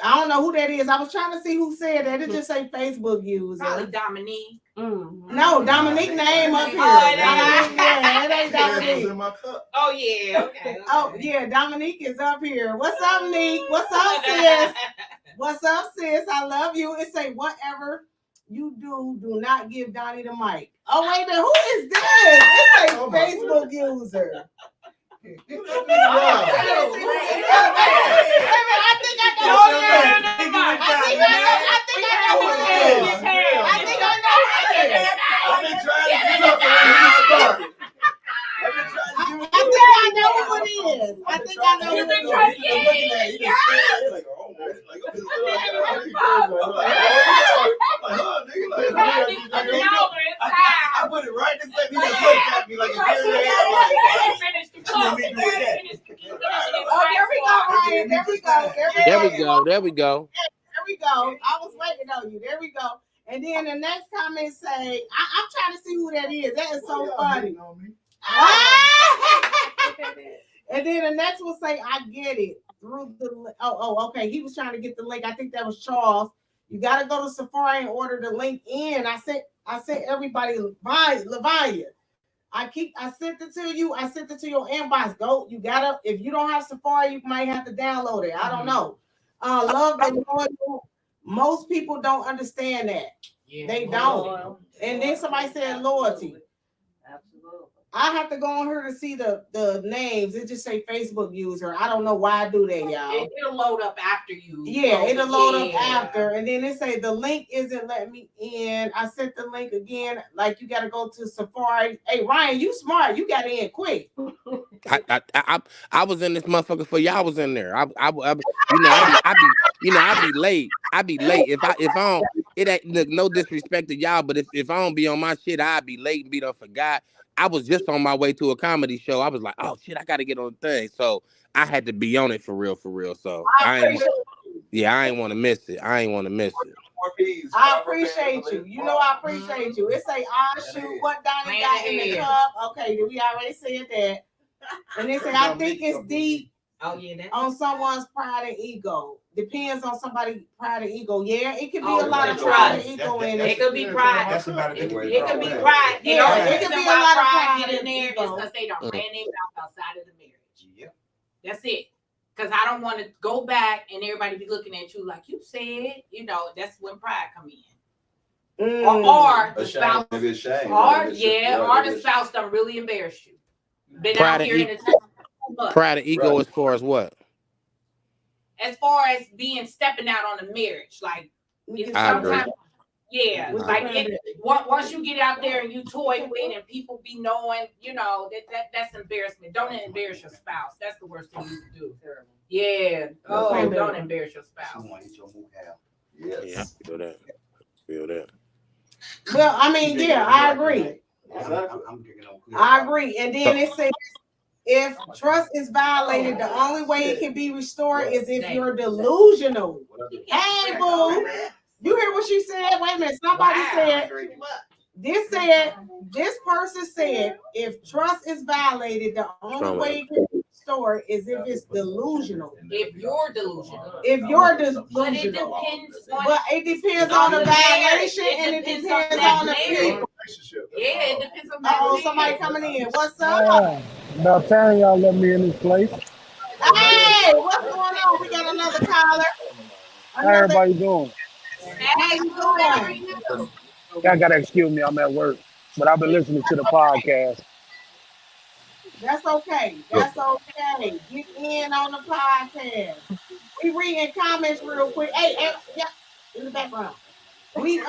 don't know who that is. I was trying to see who said that. It just say Facebook user. Probably Dominique. No, Dominique name up here. Yeah, it ain't Dominique. In my cup. Oh yeah, okay. Oh yeah, Dominique is up here. What's up, Nick? What's up, sis? What's up, sis? I love you. It say, "Whatever you do, do not give Donnie the mic." Oh wait, then who is this? It say Facebook user. I think I know who it is. I think I know who it is. I've been trying to get up for you. I know who it is. I think I know who it is. I put it right this way. He just looked at me like a Oh, there we go, Ryan. There we go. There we go. There we go. There we go. I was waiting on you. There we go. And then the next comment say, I'm trying to see who that is. That is so funny. And then the next one say, "I get it through the." Okay. He was trying to get the link. I think that was Charles. You got to go to Safari and order the link in. I sent everybody, Lavanya. I sent it to you. I sent it to your inbox. Go. You gotta. If you don't have Safari, you might have to download it. I don't know. Love and loyal. Most people don't understand that. Yeah. They don't. And then somebody said loyalty. Absolutely. I have to go on here to see the names. It just say Facebook user. I don't know why I do that, y'all. It'll load up after you. Yeah, it'll load up after. And then it say the link isn't letting me in. I sent the link again. Like, you got to go to Safari. Hey, Ryan, you smart. You got in quick. I was in this motherfucker for y'all was in there. I be late. I be late. If I don't, it ain't look, no disrespect to y'all, but if I don't be on my shit, I'd be late and be done forgot. I was just on my way to a comedy show. I was like, oh shit, I gotta get on the thing. So I had to be on it for real. So I ain't want to miss it. I appreciate you. You know I appreciate you. It say, shoot, what Donnie got in the cup. Okay, we already said that. And they say, I think it's deep. Oh yeah, on someone's pride and ego. Depends on somebody's pride and ego. Yeah, it could be a lot of pride and ego in it. It could be pride. That's about It could be pride. Yeah, it could be a lot of pride in there is because they don't ran their mouth outside of the marriage. Yep. That's it. Because I don't want to go back and everybody be looking at you like you said. You know, that's when pride come in. Or the spouse. Or the spouse done really embarrass you. Been pride out here in the town. Pride and ego as far as what? As far as being stepping out on the marriage, like sometimes, yeah, like once you get out there and you toy with and people be knowing, you know that's embarrassment. Don't embarrass your spouse. That's the worst thing you can do. Yeah. Oh, don't embarrass your spouse. Yes. Yeah, feel that. Well, I mean, yeah, I agree. I agree. And then If trust is violated, the only way it can be restored is if you're delusional. Hey, boo. You hear what she said? Wait a minute. Somebody said, this person said, if trust is violated, the only way it can be restored is if it's delusional. If you're delusional. If you're delusional. But it depends on the violation and it depends on the people. Yeah, it depends on that. Oh, somebody coming in. What's up? About time y'all let me in this place. Hey, what's going on? We got another caller. How everybody doing? How you doing? Y'all gotta excuse me, I'm at work. But I've been listening to the podcast. That's okay. That's okay. Get in on the podcast. We reading comments real quick. Hey, yeah, in the background. We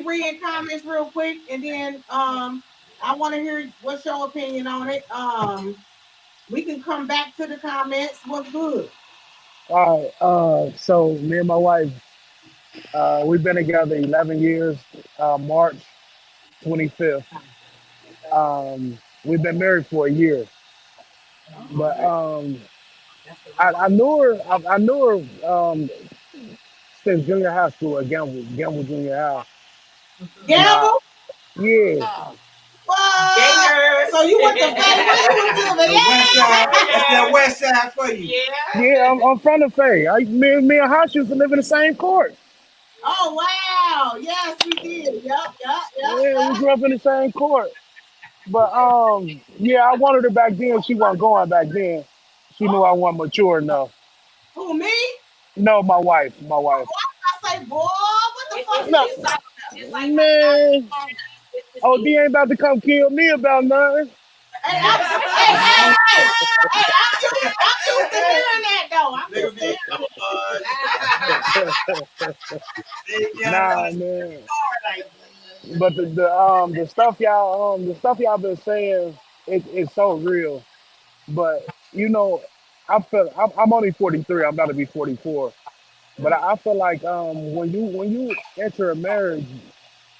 reading comments real quick, and then I want to hear what's your opinion on it. We can come back to the comments. What's good? All right, so me and my wife, we've been together 11 years, March 25th. We've been married for a year, but I knew her. I knew her since junior high school at Gamble Junior High. Gamble? Yeah. What? So you went to Faye? Where you was living? That's that west side for you. Yeah, I'm from the Faye. Me and Hosh used to live in the same court. Oh wow! Yes, we did. Yup. Yeah, we grew up in the same court. But yeah, I wanted her back then. She wasn't going back then. She knew I wasn't mature enough. Who, me? No, my wife. I say, boy, what the fuck No, you talking man. Oh, D ain't about to come kill me about nothing. Hey, I'm used to hearing that though. I'm used to hearing Nah, man. But the stuff y'all been saying, it's so real. But I'm only 43. I'm about to be 44. But I feel like when you enter a marriage,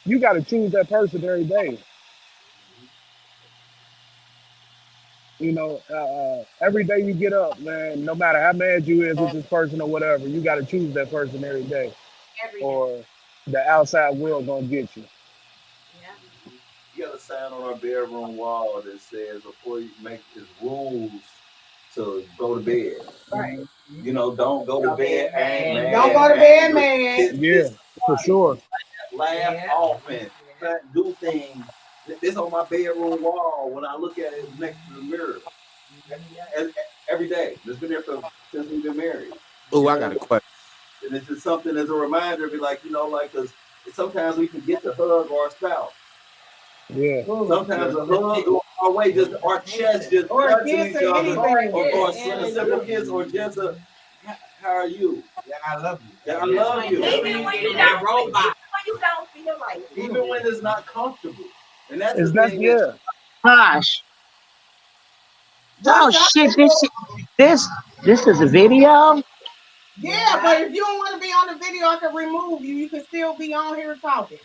you got to choose that person every day. Every day you get up, man. No matter how mad you is with this person or whatever, you got to choose that person every day, or the outside world gonna get you. You got a sign on our bedroom wall that says before you make his rules to go to bed. Right. Don't go to bed angry. Don't go to bed, man. Yeah, for sure. Laugh often. Do things. This on my bedroom wall. When I look at it next to the mirror, every day. It's been there since we've been married. Oh, I got a question. And it's just something as a reminder, be like, because sometimes we forget to hug our spouse. Yeah. Sometimes a hug goes our way, just our chest just touching each other, or a simple kiss, or just a how are you? Yeah, I love you. Yeah, I love you. Even when you don't feel like it. Even when it's not comfortable. And that's It's the not thing. yeah. Gosh. Oh shit! This is a video. Yeah, but if you don't want to be on the video, I can remove you. You can still be on here talking.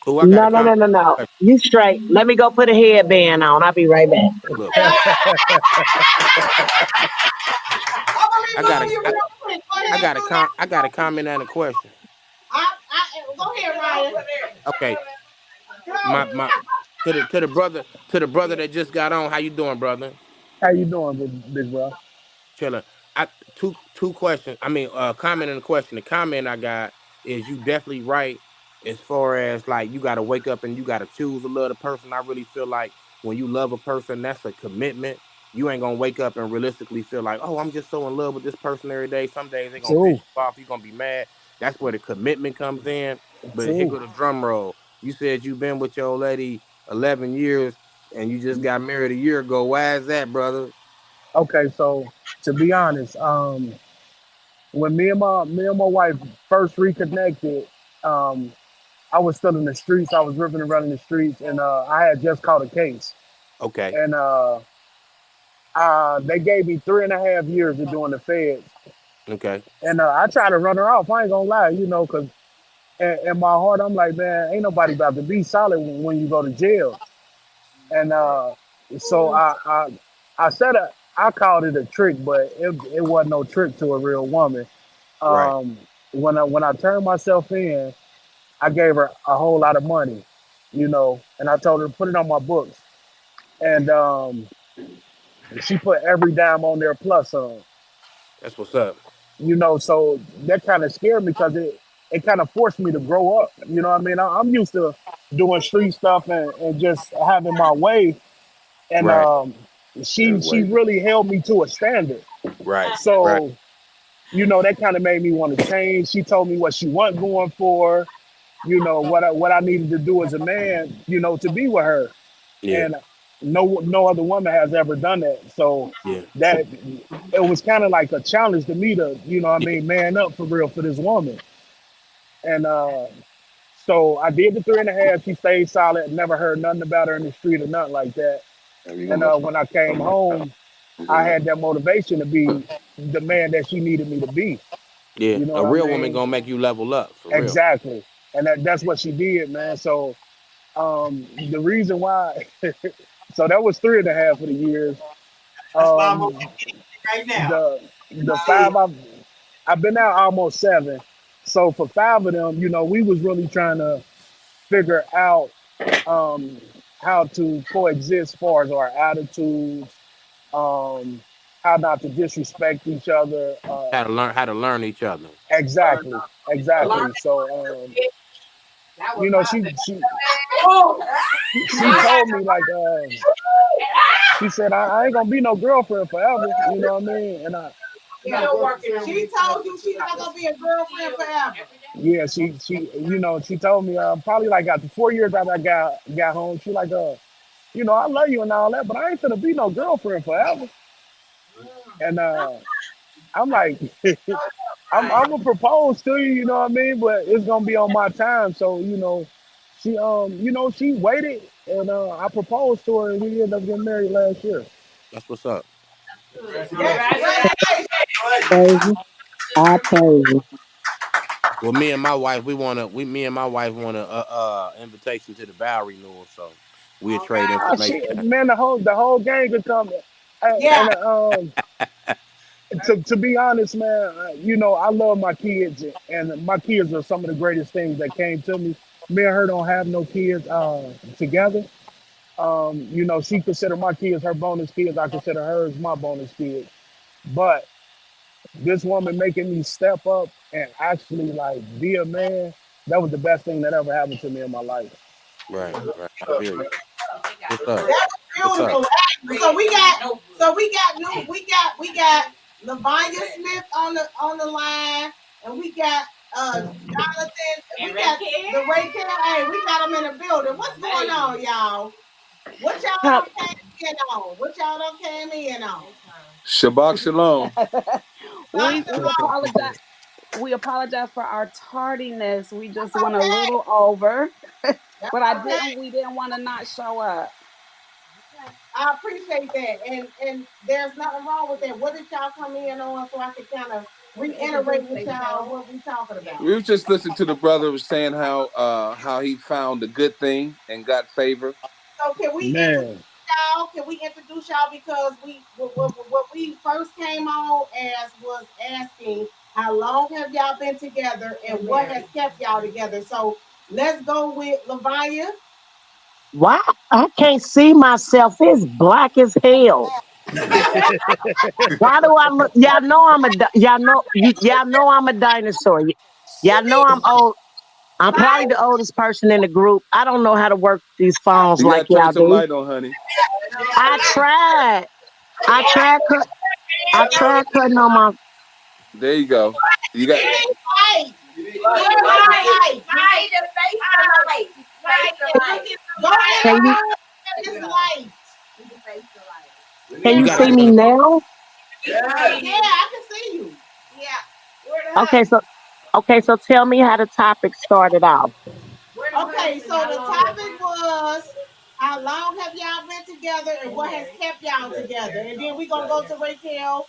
Oh, I got a No. You straight. Let me go put a headband on. I'll be right back. Look, I got a comment and a question. Go ahead, Ryan. Okay. My to the brother that just got on. How you doing, brother? How you doing, big bro? Chilling. Two questions. I mean, comment and a question. The comment I got is you definitely right as far as like you got to wake up and you got to choose to love the person. I really feel like when you love a person, that's a commitment. You ain't gonna wake up and realistically feel like, oh, I'm just so in love with this person every day. Some days they're gonna piss you off. You're gonna be mad. That's where the commitment comes in. But here go the drum roll. You said you've been with your old lady 11 years and you just got married a year ago. Why is that, brother? Okay, so to be honest, when me and my wife first reconnected, I was still in the streets. I was ripping around in the streets, and I had just caught a case. Okay. And they gave me 3.5 years of doing the feds. Okay. And I tried to run her off. I ain't gonna lie, because in my heart, I'm like, man, ain't nobody about to be solid when you go to jail. And so I called it a trick, but it wasn't no trick to a real woman. Right. Um, when I turned myself in, I gave her a whole lot of money, and I told her to put it on my books, and she put every dime on there plus some. That's what's up. So that kind of scared me because it kind of forced me to grow up. You know what I mean? I'm used to doing street stuff and just having my way, and Right. she really held me to a standard. Right. Right. So that kind of made me want to change. She told me what she wasn't going for. What I needed to do as a man. To be with her, Yeah. and no other woman has ever done that. So Yeah. that it was kind of like a challenge to me to what I Yeah. mean, man up for real for this woman. And so I did the 3.5. She stayed solid. Never heard nothing about her in the street or nothing like that. And when I came home, I had that motivation to be the man that she needed me to be. Yeah. You know A what I real woman mean? gonna make you level up for real. Exactly. And that's what she did, man. So the reason why, so that was 3.5 of the years. That's why I'm Um, right now. the 5 I've been out almost 7. So for 5 of them, we was really trying to figure out um, how to coexist as far as our attitudes, um, how not to disrespect each other. How to learn each other. Exactly, Yeah. exactly. So That was my she thing. she Oh, she told me like she said I ain't gonna be no girlfriend forever. You know what I mean? And still working. She told you she's not gonna be a girlfriend forever. yeah, she she told me probably like after 4 years after I got home, she like I love you and all that, but I ain't gonna be no girlfriend forever. And I'm like, I'm gonna propose to you, you know what I mean? But it's gonna be on my time. So she waited, and I proposed to her, and we ended up getting married last year. That's what's up. Congratulations. Crazy. I praise you. Well, me and my wife want a invitation to the vow renewal, so we'll All trade right. Oh information. shit, man, the whole gang could come. Yeah. And to be honest, man, I love my kids, and my kids are some of the greatest things that came to me. Me and her don't have no kids together. She consider my kids her bonus kids. I consider hers my bonus kids. But this woman making me step up and actually like be a man, that was the best thing that ever happened to me in my life. Right, right. I feel you. What's up? That What's was up? beautiful. So we got Lavanya Smith on the line, and we got Jonathan, and we got the Ray Care. Hey, we got them in the building. What's going on, y'all? What y'all How, done came in on? What y'all done came in on? Shabbat shalom. Dr. We apologize. We apologize for our tardiness. We just went a little over, That's but I okay. didn't. We didn't want to not show up. I appreciate that, and there's nothing wrong with that. What did y'all come in on so I can kind of reiterate with y'all what we talking about? We were just listening to the brother was saying how he found a good thing and got favor. So can we introduce Man, y'all? Can we introduce y'all because what we first came on as was asking how long have y'all been together and what has kept y'all together. So let's go with Lavanya. why I can't see myself? It's black as hell. Why do I look? Y'all know I'm a dinosaur. Y'all know I'm old. I'm probably the oldest person in the group. I don't know how to work these phones You like gotta turn y'all some do. light on, honey. I tried. I tried. I tried cutting on my. There you go. You got We need light. We need light. Light to face the light. Face the light. Go in Can the you room and this light. Face the light. can You you gotta see go me to now? Yeah, I can see you. Yeah. Where the hell? Okay, so tell me how the topic started off. Okay, so the topic was how long have y'all been together and what has kept y'all together? And then we're gonna go to Raquel.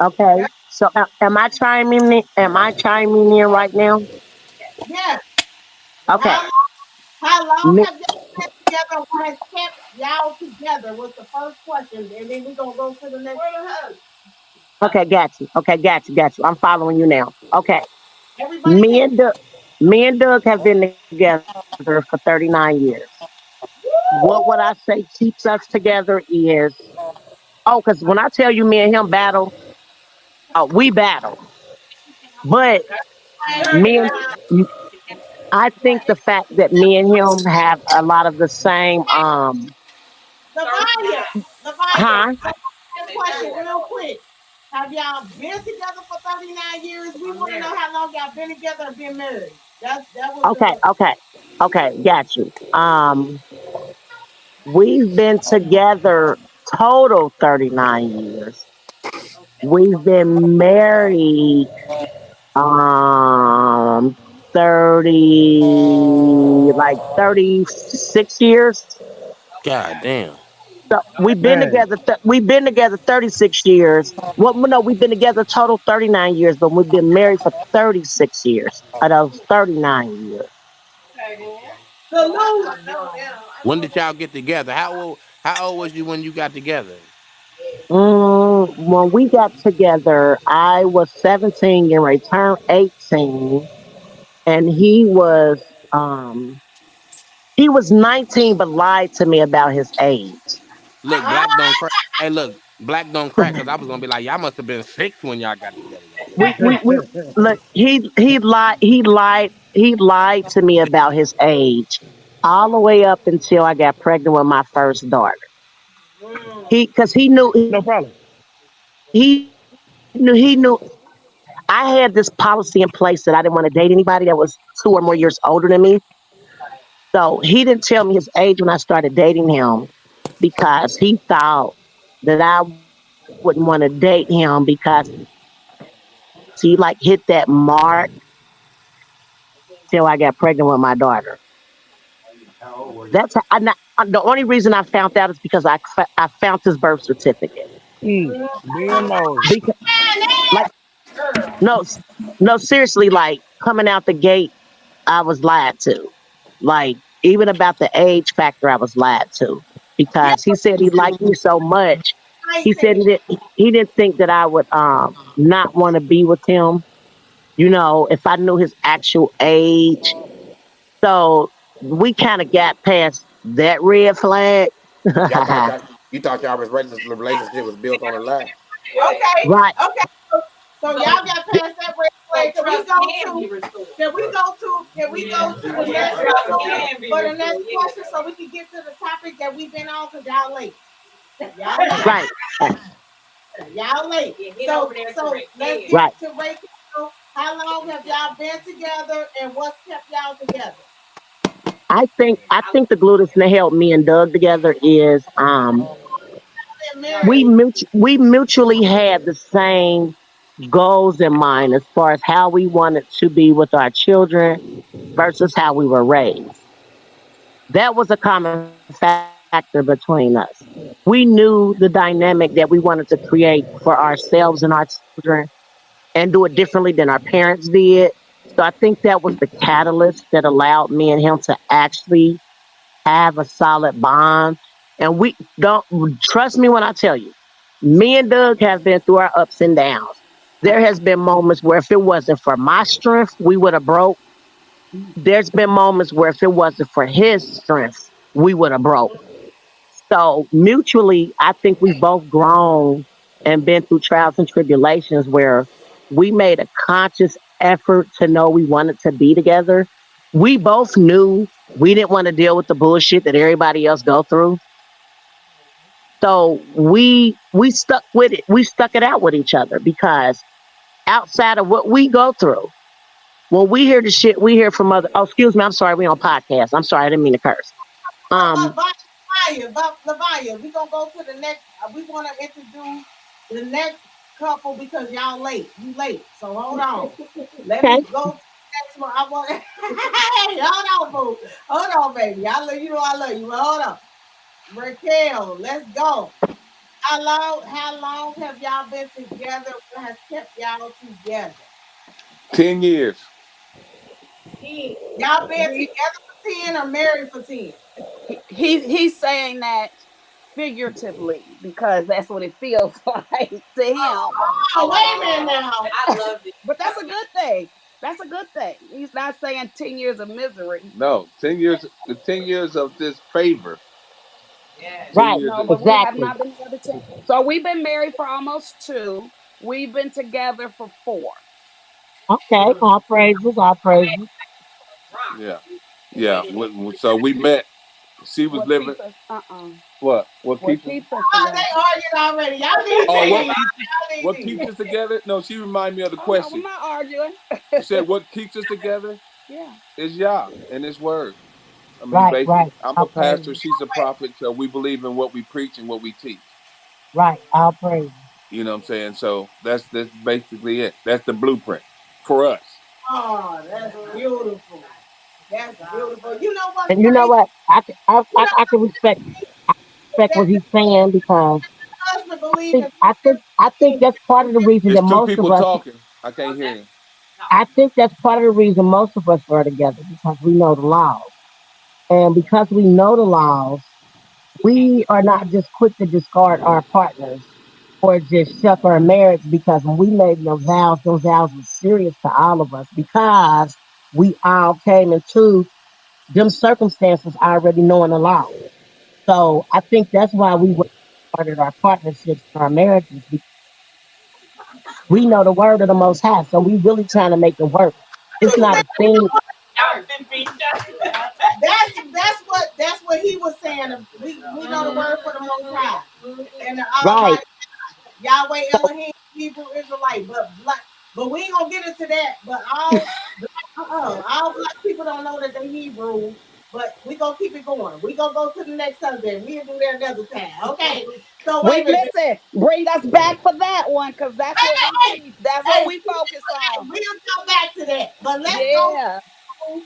Okay, Yeah, so am I chiming in? Am I chiming in right now? yeah. Okay, How how long me, have y'all been together? What has kept y'all together? Was the first question, and then we're gonna go to the next. Okay, got you. Okay, got you. I'm following you now. Okay. Everybody Me take. and Doug, me and Doug have been together for 39 years. What would I say keeps us together is, because when I tell you me and him battle, we battle. But me and I think the fact that me and him have a lot of the same, Lavanya, Lavanya. huh? So that question real quick. Have y'all been together for 39 years? We want to know how long y'all been together or been married. That was Okay, the okay, okay, got you. We've been together total 39 years. We've been married, um, 30, like 36 years. God damn. So Dang. we've been together 36 years. Well, no, we've been together total 39 years, but we've been married for 36 years of those 39 years. salute. When did y'all get together? How old was you when you got together? When we got together, I was 17 and returned 18, and he was 19 but lied to me about his age. Look, black don't crack. Hey, look, black don't crack. Cause I was gonna be like, y'all must have been six when y'all got together. Goddamn. We look, he lied to me about his age all the way up until I got pregnant with my first daughter. Because No problem. he knew I had this policy in place that I didn't want to date anybody that was 2 or more years older than me. So he didn't tell me his age when I started dating him because he thought that I wouldn't want to date him because he like hit that mark till I got pregnant with my daughter. How old were you? That's the only reason I found out is because I found his birth certificate. Being nosy. Because like no no seriously, like coming out the gate I was lied to. Like even about the age factor I was lied to Yeah, because he said he liked me so much. I He said said he didn't think that I would not want to be with him, if I knew his actual age. So we kind of got past that red flag. Y'all thought y'all relationship was built on a lie. okay, Right, okay. So y'all got past that red flag. Can we go to the next couple for the next question so we can get to the topic that we've been on because y'all late. Y'all late. right, Y'all late. So let's right. get to Ray. How long have y'all been together and what's kept y'all together? I think the glue that's gonna help me and Doug together is Been married. we mutually had the same goals in mind as far as how we wanted to be with our children versus how we were raised. That was a common factor between us. We knew the dynamic that we wanted to create for ourselves and our children and do it differently than our parents did. So I think that was the catalyst that allowed me and him to actually have a solid bond. And we don't trust me when I tell you, me and Doug have been through our ups and downs. There has been moments where if it wasn't for my strength, we would have broke. There's been moments where if it wasn't for his strength, we would have broke. So mutually, I think we've both grown and been through trials and tribulations where we made a conscious effort to know we wanted to be together. We both knew we didn't want to deal with the bullshit that everybody else go through. So we stuck with it. We stuck it out with each other because outside of what we go through, when we hear the shit we hear from other, oh excuse me, I'm sorry, we on podcast. I'm sorry, I didn't mean to curse. Um Lavanya, we gonna go to the next. We want to introduce the next couple because y'all late. You late, so hold on. Let okay. me go to the next one. I want. Hey, hold on, boo. Hold on, baby. I love you. Know I love you. But hold on, Raquel. Let's go. How long have y'all been together? What has kept y'all together? 10 years. Y'all been together for 10 or married for 10? He's saying that figuratively because that's what it feels like to him. Oh, wait a minute now. I love it. But that's a good thing. That's a good thing. He's not saying 10 years of misery. No, 10 years. The 10 years of this favor. Yeah. 10 Right, years. No, Of, but we have exactly. not been together 10. So we've been married for almost 2. We've been together for 4. Okay, all praises, all praises. yeah, yeah. So we met. She was What living. keeps us What? What what keeps us? keeps us Oh, together. they arguing already. Y'all need Oh, these. Y'all what need keeps these. us together? No, she reminded me of the Oh no, we're question. not arguing. She said, "What keeps us together Yeah. is Yah and His word." I mean, Right, basically, right, I'm a all pastor. praises. She's a prophet. So we believe in what we preach and what we teach. Right, all praises. You know what I'm saying? So that's basically it. That's the blueprint for us. Oh, that's beautiful. That's beautiful. You know what's And you know crazy? what? You know I can respect that what he's saying because husband believe in I think that's part of the reason It's that two most of people us talking. I can't hear you. I think that's part of the reason most of us are together because we know the laws. And because we know the laws, we are not just quick to discard our partners or just shuck our marriage because when we made those vows were serious to all of us because we all came into them circumstances already knowing the law. So I think that's why we started our partnerships and our marriages because we know the word of the Most High. So we really trying to make it work. It's not a thing. that's what he was saying. We know the word for the Most High and the Right. Almighty Yahweh Elohim Hebrew Israelite. But we ain't gonna get into that. But all black people don't know that they Hebrew. But we gonna keep it going. We gonna go to the next subject. We'll do that another time. Okay. So We wait a minute. listen, bring us back for that one because that's what we teach. That's what Hey, we focus on. we'll come back to that. But let's go Yeah. to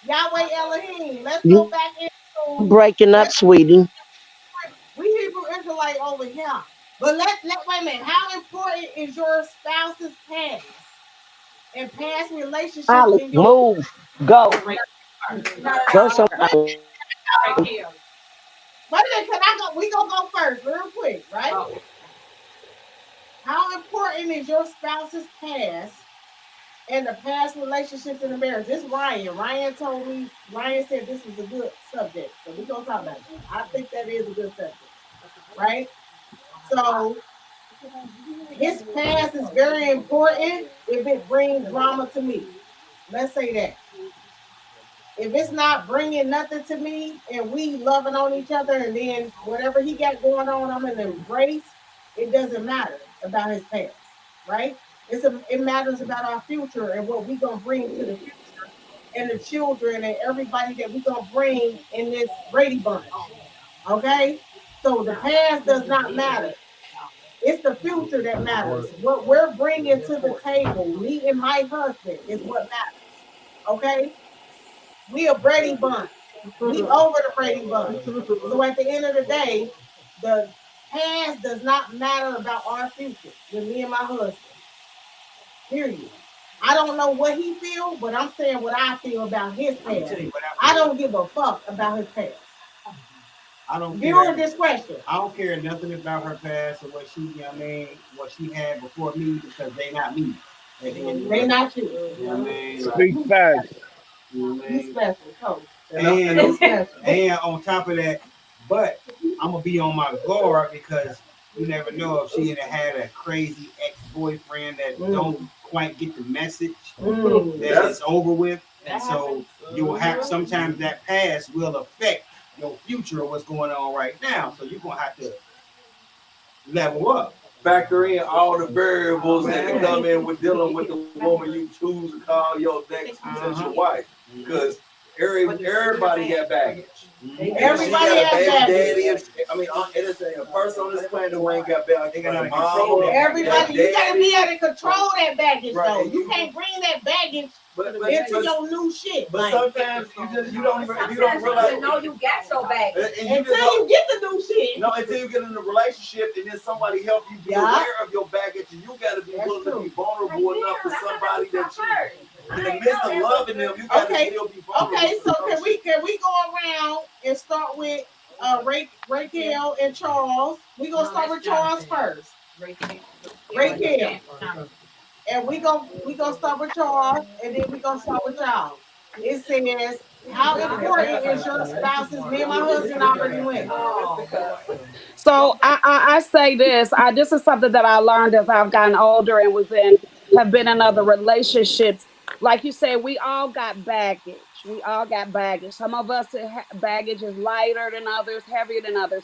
Yahweh Elohim. Let's go You back into breaking up, let's sweetie. we Hebrew Israelite over here. But let wait a minute. How important is your spouse's past and past relationships Ollie, in your move. Go. Go somewhere. wait a minute, can I go? We gonna go first, real quick, right? How important is your spouse's past and the past relationships in the marriage? This Ryan. Ryan told me, Ryan said this was a good subject. So we're gonna talk about it. I think that is a good subject, right? So his past is very important if it brings drama to me. Let's say that. If it's not bringing nothing to me and we loving on each other and then whatever he got going on, I'm in embrace, it doesn't matter about his past, right? It matters about our future and what we gonna bring to the future and the children and everybody that we gonna bring in this Brady Bunch. Okay? So the past does not matter. It's the future that matters. What we're bringing to the table, me and my husband, is what matters. Okay? We a Brady Bunch. We over the Brady Bunch. So at the end of the day, the past does not matter about our future with me and my husband. Period. I don't know what he feels, but I'm saying what I feel about his past. I don't give a fuck about his past. I don't Viewer care. discretion. I don't care nothing about her past or what she, you know what I mean, what she had before me because they not me. They not you. You know what I mean? Like, Speak facts. you know what I You mean? special, coach. And on top of that, but I'm gonna be on my guard because you never know if she had a crazy ex-boyfriend that don't quite get the message that it's over with. And so you will have sometimes that past will affect your future or what's going on right now. So you're gonna have to level up. Factor in all the variables that can come in with dealing with the woman you choose to call your next potential wife. Because everybody got baggage. Everybody has baggage. It is a person on this planet who ain't got baggage. They gotta control that. Everybody, you gotta be able to control that baggage though. Right. You can't bring that baggage into your new shit. But sometimes you don't realize. You know you got your back. Until you get the new shit. No, until you get in a relationship and then somebody help you be aware of your baggage, and you got to be willing to be vulnerable enough for somebody that you, in the midst of loving them, you got to still be vulnerable. Okay, so can we go around and start with Raquel and Charles. We gonna start with Charles first. Raquel. And we gonna start with Charles, and then we gonna start with y'all. It says, how important is your spouse's? Me and my husband already went. So I say this. This is something that I learned as I've gotten older and have been in other relationships. Like you said, we all got baggage. We all got baggage. Some of us baggage is lighter than others, heavier than others.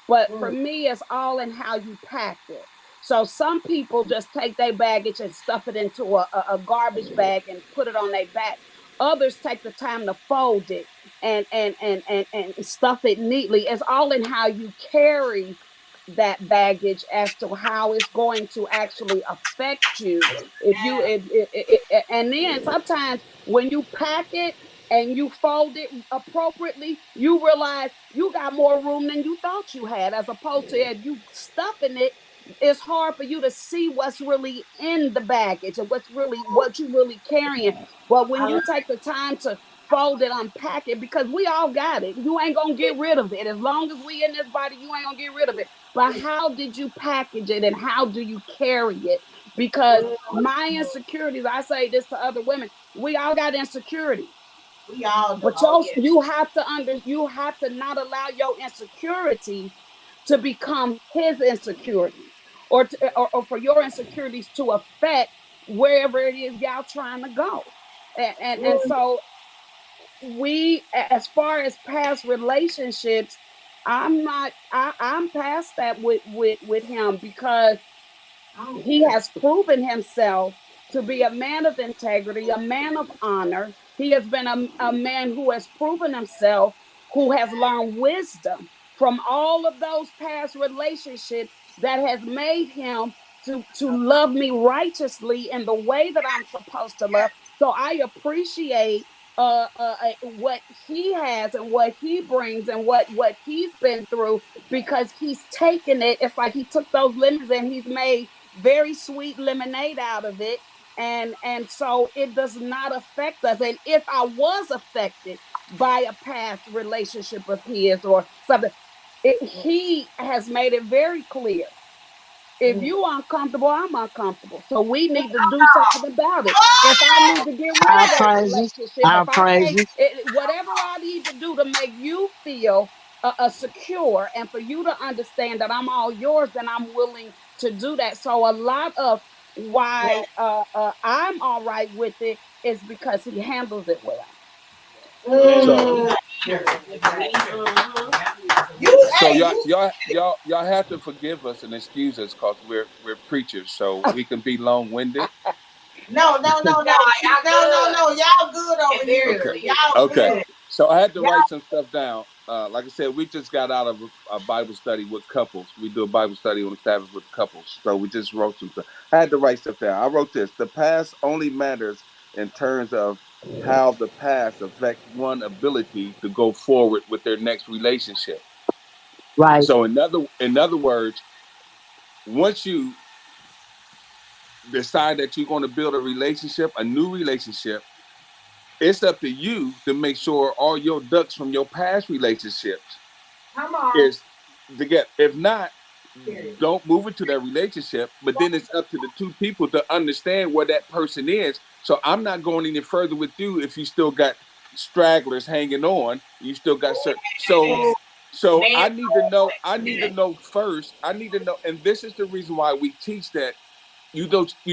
But for me, it's all in how you pack it. So some people just take their baggage and stuff it into a garbage bag and put it on their back. Others take the time to fold it and stuff it neatly. It's all in how you carry that baggage as to how it's going to actually affect you. If you and then sometimes when you pack it and you fold it appropriately, you realize you got more room than you thought you had, as opposed to if you stuffing it, it's hard for you to see what's really in the baggage and what you really carrying. But when you take the time to fold it, unpack it, because we all got it. You ain't gonna get rid of it. As long as we in this body, you ain't gonna get rid of it. But how did you package it and how do you carry it? Because my insecurities, I say this to other women, we all got insecurities. We all do. But you have to not allow your insecurities to become his insecurities, or for your insecurities to affect wherever it is y'all trying to go. And so as far as past relationships, I'm past that with him, because he has proven himself to be a man of integrity, a man of honor. He has been a man who has proven himself, who has learned wisdom from all of those past relationships, that has made him to love me righteously in the way that I'm supposed to love. So I appreciate what he has and what he brings and what he's been through, because he's taken it. It's like he took those lemons and he's made very sweet lemonade out of it. And so it does not affect us. And if I was affected by a past relationship of his or something, he has made it very clear. If you uncomfortable, I'm uncomfortable. So we need to do something about it. If I need to get rid Our of that praises. relationship, Our if I can't, praises. whatever I need to do to make you feel secure and for you to understand that I'm all yours, then I'm willing to do that. So a lot of why I'm all right with it is because he handles it well. So so y'all have to forgive us and excuse us because we're preachers, so we can be long winded. No. Y'all good over here. Okay. Y'all Okay. good. So I had to write some stuff down. Like I said, we just got out of a Bible study with couples. We do a Bible study on the Sabbath with couples. So we just wrote some stuff. I had to write stuff down. I wrote this: the past only matters in terms of how the past affects one's ability to go forward with their next relationship. Right. So in other words, once you decide that you're going to build a new relationship, it's up to you to make sure all your ducks from your past relationships is to get. If not, don't move into that relationship. But then it's up to the two people to understand where that person is. So I'm not going any further with you if you still got stragglers hanging on. You still got certain. So I need to know. I need to know first. I need to know, and this is the reason why we teach that you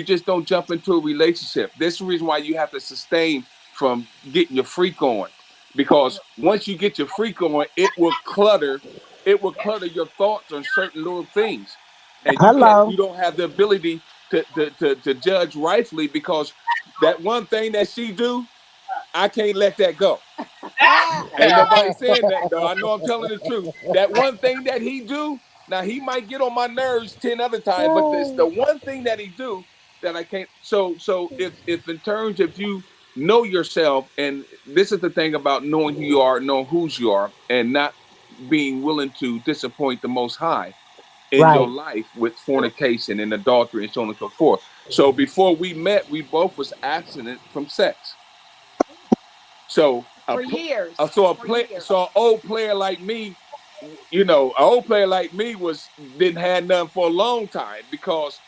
just don't jump into a relationship. This is the reason why you have to sustain from getting your freak on, because once you get your freak on, it will clutter your thoughts on certain little things, and Hello. you don't have the ability to judge rightfully, because that one thing that she do, I can't let that go. Ain't nobody saying that though. I know I'm telling the truth. That one thing that he do, now he might get on my nerves 10 other times, but it's the one thing that he do that I can't. So if in terms of you know yourself, and this is the thing about knowing who you are, knowing whose you are, and not being willing to disappoint the Most High in your Right. life with fornication and adultery and so on and so forth. So before we met, we both was abstinent from sex. So A, For pl- years. so a For play, years. so an old player like me, you know, an old player like me was didn't have nothing for a long time because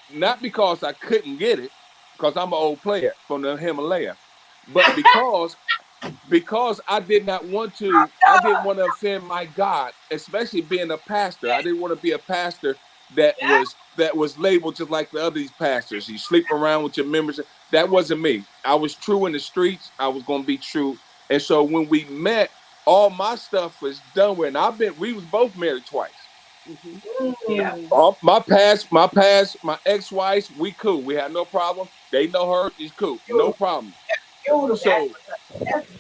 not because I couldn't get it, because I'm an old player from the Himalaya, but because I didn't want to offend my God, especially being a pastor. I didn't want to be a pastor that was labeled just like the other pastors. You sleep around with your members. That wasn't me. I was true in the streets. I was gonna be true. And so when we met, all my stuff was done with. And we was both married twice. Hmm. Yeah. My ex-wives, we cool. We had no problem. They know her. She's cool. No Beautiful. problem. Beautiful. So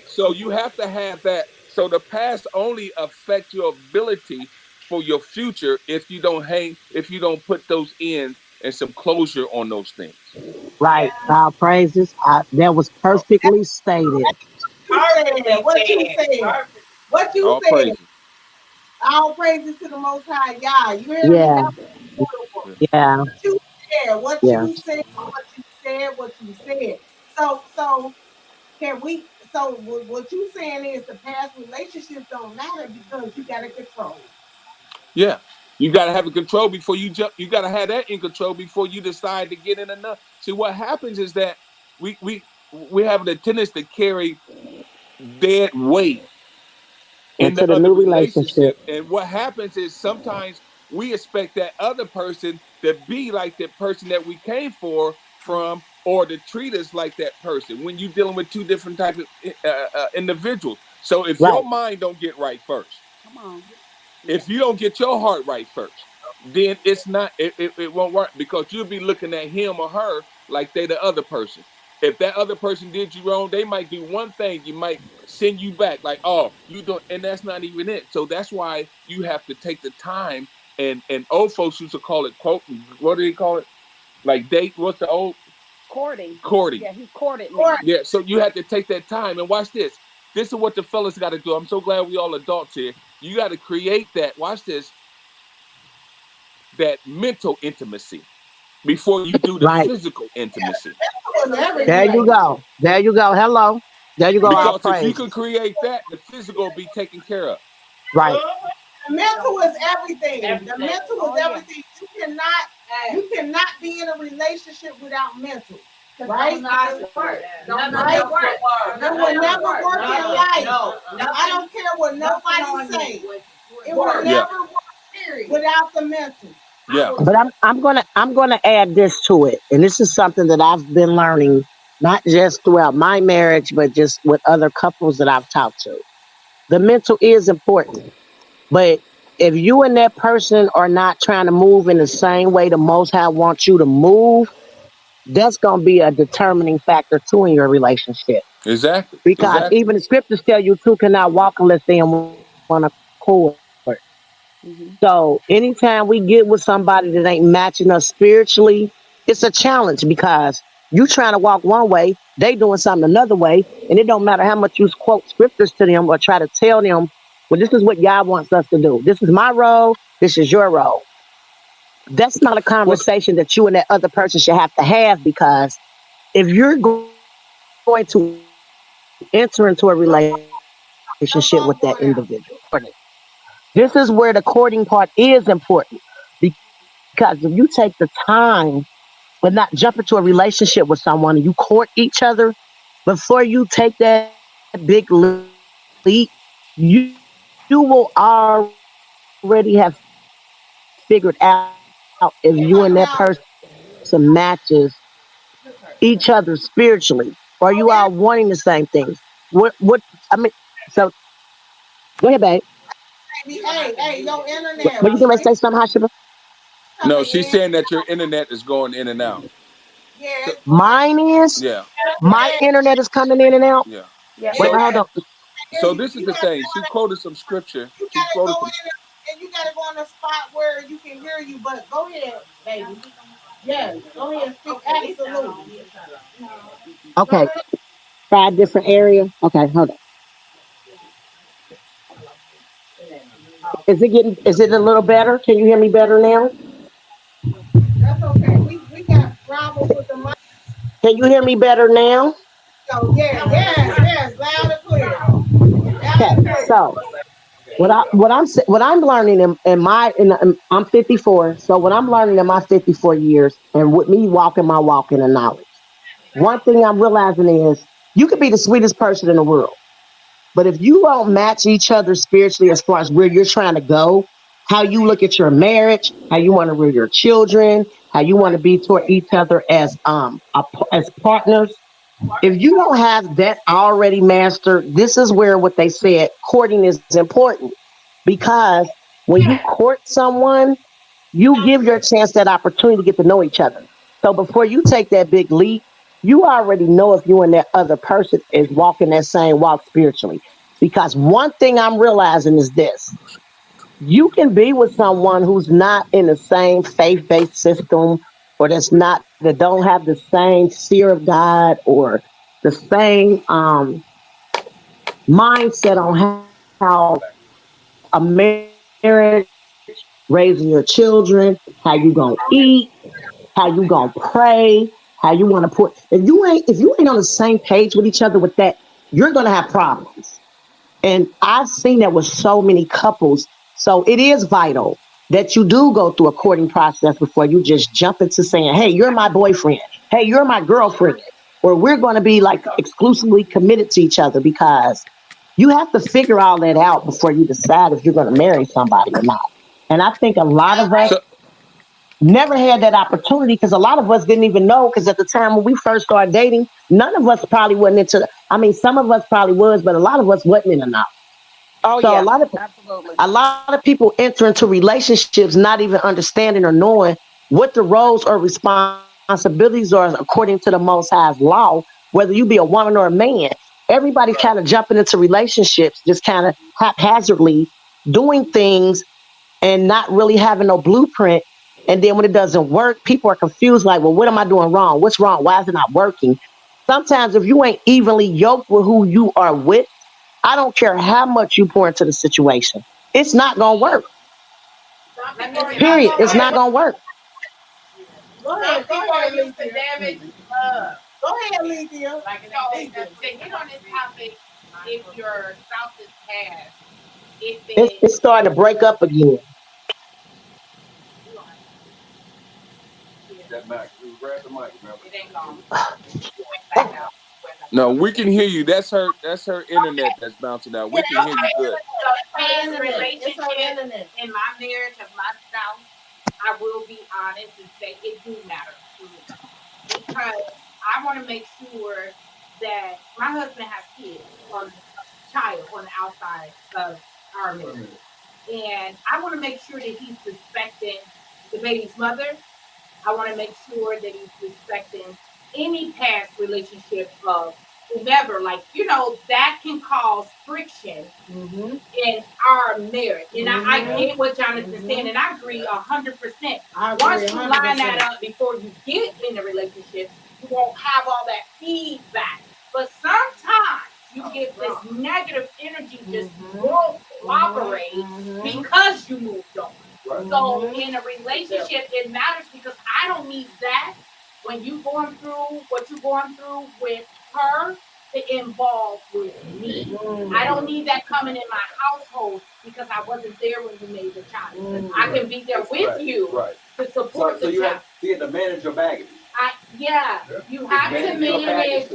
so you have to have that. So the past only affect your ability for your future if you don't put those ends and some closure on those things. Right. Our praises. That was perfectly stated. You said what you said. What you All said. praises. All praises to the Most High. Yeah, you hear me? Yeah. That was beautiful. Yeah. Yeah. What you said. What Yeah. you said. What you said. What you said. So can we? So what you saying is the past relationships don't matter because you got to control. Yeah. You gotta have a control before you jump. You gotta have that in control before you decide to get in enough. See, what happens is that we have the tendency to carry dead weight in Into the the other new relationship. relationship. And what happens is sometimes we expect that other person to be like that person that we came from or to treat us like that person when you're dealing with two different type of individuals. So if your Right. mind don't get right first, Come on. if Yes. you don't get your heart right first, then it won't work because you'll be looking at him or her like they the other person. If that other person did you wrong, they might do one thing, you might send you back like, oh, you don't, and that's not even it. So that's why you have to take the time and old folks used to call it quote, what do they call it? Like date, what's the old Courting. courting? Yeah, he courted Or me. Yeah, so you have to take that time and watch this. This is what the fellas got to do. I'm so glad we all adults here. You got to create that. Watch this, that mental intimacy before you do the Right. physical intimacy. was There you everything. go. There you go. Hello. There you go. Our Because if you can praises. create that, the physical will be taken care of. Right. The mental is everything. The mental is Oh yeah. everything. You cannot be in a relationship without mental. Right? Don't Right? work. It will never work in life. I don't care what nobody say. It will Yeah, never work without the mental. yeah. But I'm gonna add this to it. And this is something that I've been learning, not just throughout my marriage, but just with other couples that I've talked to. The mental is important. But if you and that person are not trying to move in the same way the most high wants you to move, that's gonna be a determining factor too in your relationship. Exactly, Because exactly. even the scriptures tell you two cannot walk unless they in one accord. Hmm. So anytime we get with somebody that ain't matching us spiritually, it's a challenge because you trying to walk one way, they doing something another way, and it don't matter how much you quote scriptures to them or try to tell them, well, this is what God wants us to do. This is my role. This is your role. That's not a Well, conversation that you and that other person should have to have because if you're going to enter into a relationship with that individual, this is where the courting part is important. This is where the courting part is important because if you take the time but not jump into a relationship with someone and you court each other before you take that big leap, you will already have figured out if you and that person matches each other spiritually. Are you all wanting the same things? What are you all wanting the same things? I mean, so go ahead, babe. Hey, your What internet. you gonna say something, Hashima? no, Coming she's in. saying that your internet is going in and out. Yeah, So, it's going. Mine is. yeah, My internet is coming in and out. yeah. Yep. Wait, So, hold Yeah. on. so You, this is you the gotta thing. She quoted some scripture. you She gotta go quoted some. in and you gotta go in a spot where you can hear you. But go ahead, baby. Yes, go ahead. Speak. Absolutely. No, Okay, no, no. 5 different area. Okay, hold on. Is it getting? Is it a little better? Can you hear me better now? That's okay. We got problems with the mic. Can you hear me better now? So yeah, yes, loud and clear. So what I'm learning I'm 54. So what I'm learning in my 54 years, and with me walking my walk in the knowledge, one thing I'm realizing is you could be the sweetest person in the world, but if you don't match each other spiritually as far as where you're trying to go, how you look at your marriage, how you want to rear your children, how you want to be toward each other as partners, if you don't have that already mastered, this is where what they said courting is important because when you court someone, you give your chance that opportunity to get to know each other. So before you take that big leap, you already know if you and that other person is walking that same walk spiritually. Because one thing I'm realizing is this: you can be with someone who's not in the same faith-based system or that don't have the same fear of God or the same mindset on how a marriage, raising your children, how you gonna eat, how you gonna pray, how you want to put. If you ain't on the same page with each other with that, you're gonna have problems. And I've seen that with so many couples. So it is vital that you do go through a courting process before you just jump into saying, hey, you're my boyfriend. Hey, you're my girlfriend. Or we're going to be like exclusively committed to each other because you have to figure all that out before you decide if you're going to marry somebody or not. And I think a lot of us So never had that opportunity because a lot of us didn't even know because at the time when we first started dating, none of us probably wasn't into, I mean, some of us probably was, but a lot of us wasn't in enough. Oh So yeah, absolutely. a lot of people enter into relationships not even understanding or knowing what the roles or responsibilities are according to the Most High's law, whether you be a woman or a man. Everybody kind of jumping into relationships, just kind of haphazardly doing things and not really having no blueprint. And then when it doesn't work, people are confused like, well, what am I doing wrong? What's wrong? Why is it not working? Sometimes if you ain't evenly yoked with who you are with, I don't care how much you pour into the situation. It's not gonna work. Let me tell you Period. It's something. not gonna work. Go Some ahead, go people are ahead, used to Alethea. damage love. Go ahead, Alethea. So to hit on this topic, if your spouse is past, if It's, it it's starting to break up again. that mic. Grab the mic, remember? it ain't long. It went back out. No, we can hear you. That's her internet that's bouncing out. We can hear you good. So past It's on relationship internet. in my marriage of my spouse, I will be honest and say it do matter to me because I want to make sure that my husband has kids on child on the outside of our marriage. And I want to make sure that he's respecting the baby's mother. I want to make sure that he's respecting any past relationship of whomever. Like, that can cause friction Mm-hmm. in our marriage. And I Mm-hmm. get what Jonathan's saying, and I agree 100%. I agree Once you line that 100%. up before you get in a relationship, you won't have all that feedback. But sometimes you get this negative energy just won't cooperate because you moved on. So in a relationship, it matters because I don't need that when you going through what you're going through with her to involve with me. I don't need that coming in my household because I wasn't there when you made the child. I can be there with you to support the child. You have to manage your baggage. You have to manage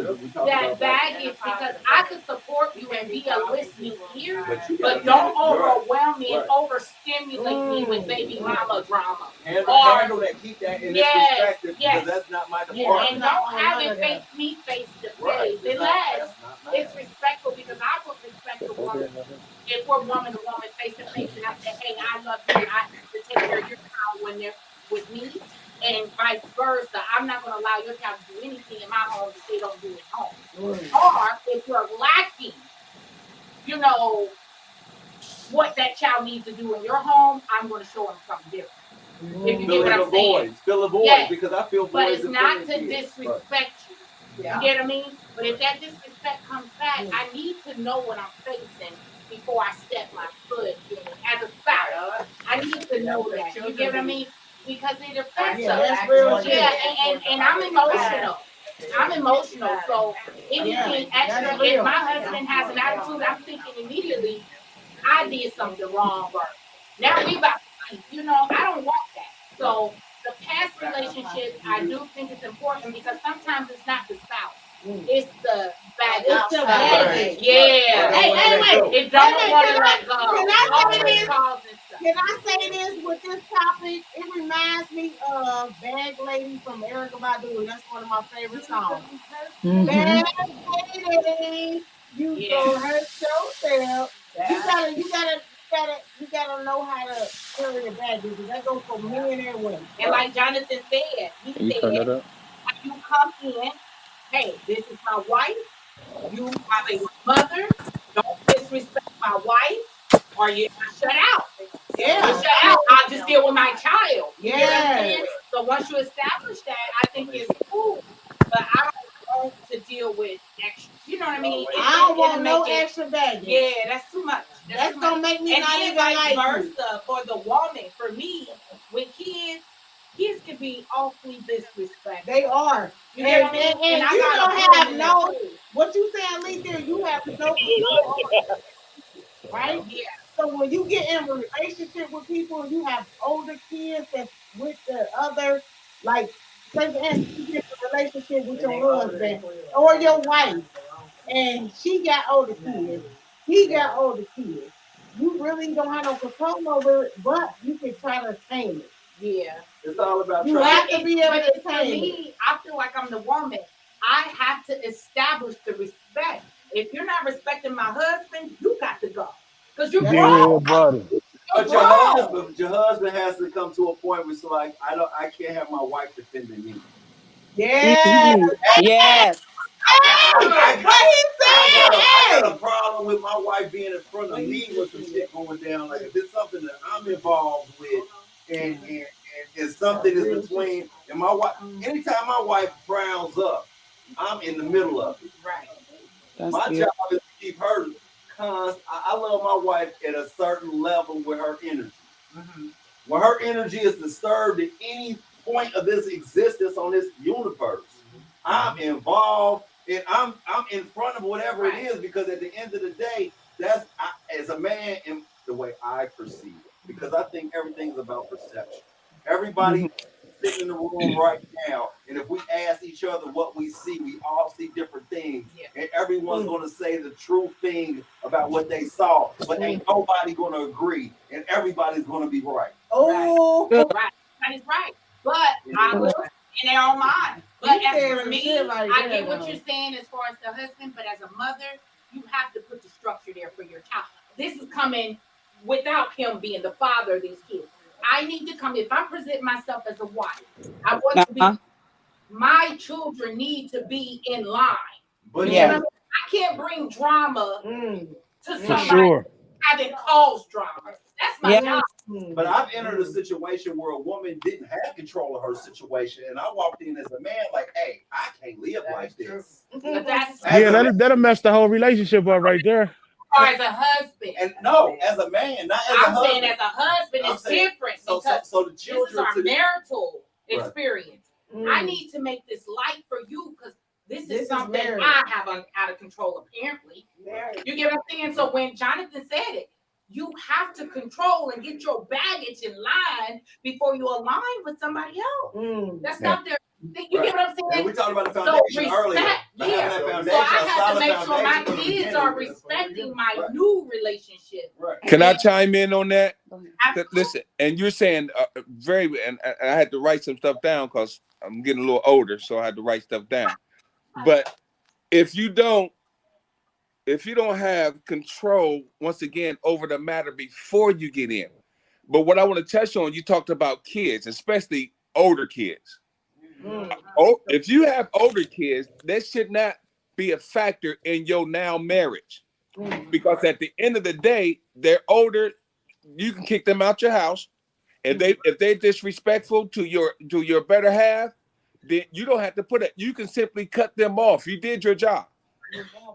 that baggage because I can support you and be a listening ear, but don't overwhelm me and overstimulate me with baby mama drama. Handle that, keep that in this perspective because that's not my department. And don't have it face me face to face unless it's respectful because I would respect a woman if we're woman to woman face to face and I say, hey, I love you and I have to take care of your child when they're with me and vice versa. I'm not going to allow your child to do anything in my home that they don't do at home. Or if you're lacking, you know, what that child needs to do in your home, I'm going to show them something different. If you get what I'm saying. Fill a void because I feel But voids it's and not feelings to here. disrespect you. You get what I mean? But if that disrespect comes back, I need to know what I'm facing before I step my foot in it. As a spouse, I need to know that. You get what I mean? Because it affects us. That's real And I'm emotional. I'm emotional. So anything extra, if my husband has an attitude, I'm thinking immediately, I did something wrong, or now we about to fight. I don't want that. So the past relationships, I do think it's important because sometimes it's not the spouse, it's the baggage. It's the baggage. Yeah. Wait. It don't want to let go. Can I say Always this? causing stuff. Can I say this with this topic? It reminds me of Bag Lady from Erykah Badu. That's one of my favorite songs. Bag Lady, you go hurt yourself. You gotta know how to carry a baggage. That goes for men and women. And like Jonathan said, he said, when you come in, hey, this is my wife. You are a mother. Don't disrespect my wife, or you shut out. Yeah. You shut out. I'll just deal with my child. You get what I'm Yeah. saying? So once you establish that, I think it's cool. But I don't want to deal with extra. You know what I mean? I don't want no extra baggage. Yeah, that's too much. That's gonna make me not even vice like versa for the woman. For me, with kids can be awfully disrespectful. They are. And you don't have no, what you saying, Lisa, you have no control over, right? Yeah. So when you get in a relationship with people and you have older kids that's with the other, like, say for instance, you get in a relationship with your husband or your wife, and she got older kids, he got older kids. You really don't have no control over it, but you can try to tame it. Yeah. It's all about you have to be able to tame it. I feel like I'm the woman. I have to establish the respect. If you're not respecting my husband, you got to go. Because you're grown. buddy. But your husband has to come to a point where it's like, I can't have my wife defending me. Yeah. Yes. I got a problem with my wife being in front of me with some shit going down. Like if it's something that I'm involved with, and something is between and my wife. Anytime my wife frowns up, I'm in the middle of it. Right. My job is to keep her constant. I love my wife at a certain level with her energy. Mm-hmm. When her energy is disturbed at any point of this existence on this universe, I'm involved and I'm in front of whatever it is, because at the end of the day, that's as a man and the way I perceive it, because I think everything's about perception. Everybody sitting in the room right now, and if we ask each other what we see, we all see different things, and everyone's going to say the true thing about what they saw, but ain't nobody going to agree, and everybody's going to be right. Oh, right. That is right. But I will in their own mind. But as for me, I get what you're saying as far as the husband, but as a mother, you have to put the structure there for your child. This is coming without him being the father of these kids. I need to come, if I present myself as a wife, I want to be, my children need to be in line. But I can't bring drama to somebody having caused drama. That's my job. But I've entered a situation where a woman didn't have control of her situation, and I walked in as a man like, hey, I can't live like this. That'll mess the whole relationship up right there. Or as a husband. And no, as a man, not as a husband. I'm saying as a husband, it's different. So the children, this is our marital experience. I need to make this light for you because this is something I have out of control, apparently. You get what I'm saying? So when Jonathan said it, you have to control and get your baggage in line before you align with somebody else. That's not their. You get what I'm saying? And we talked about the foundation earlier. So I have to make sure my kids are respecting my new relationship. Can I chime in on that? Listen, and you're saying and I had to write some stuff down because I'm getting a little older, so I had to write stuff down. But if you don't have control, once again, over the matter before you get in. But what I want to touch on, you talked about kids, especially older kids. If you have older kids, that should not be a factor in your now marriage. Because at the end of the day, they're older. You can kick them out your house. If they're disrespectful to your better half, then you don't have to put it. You can simply cut them off. You did your job.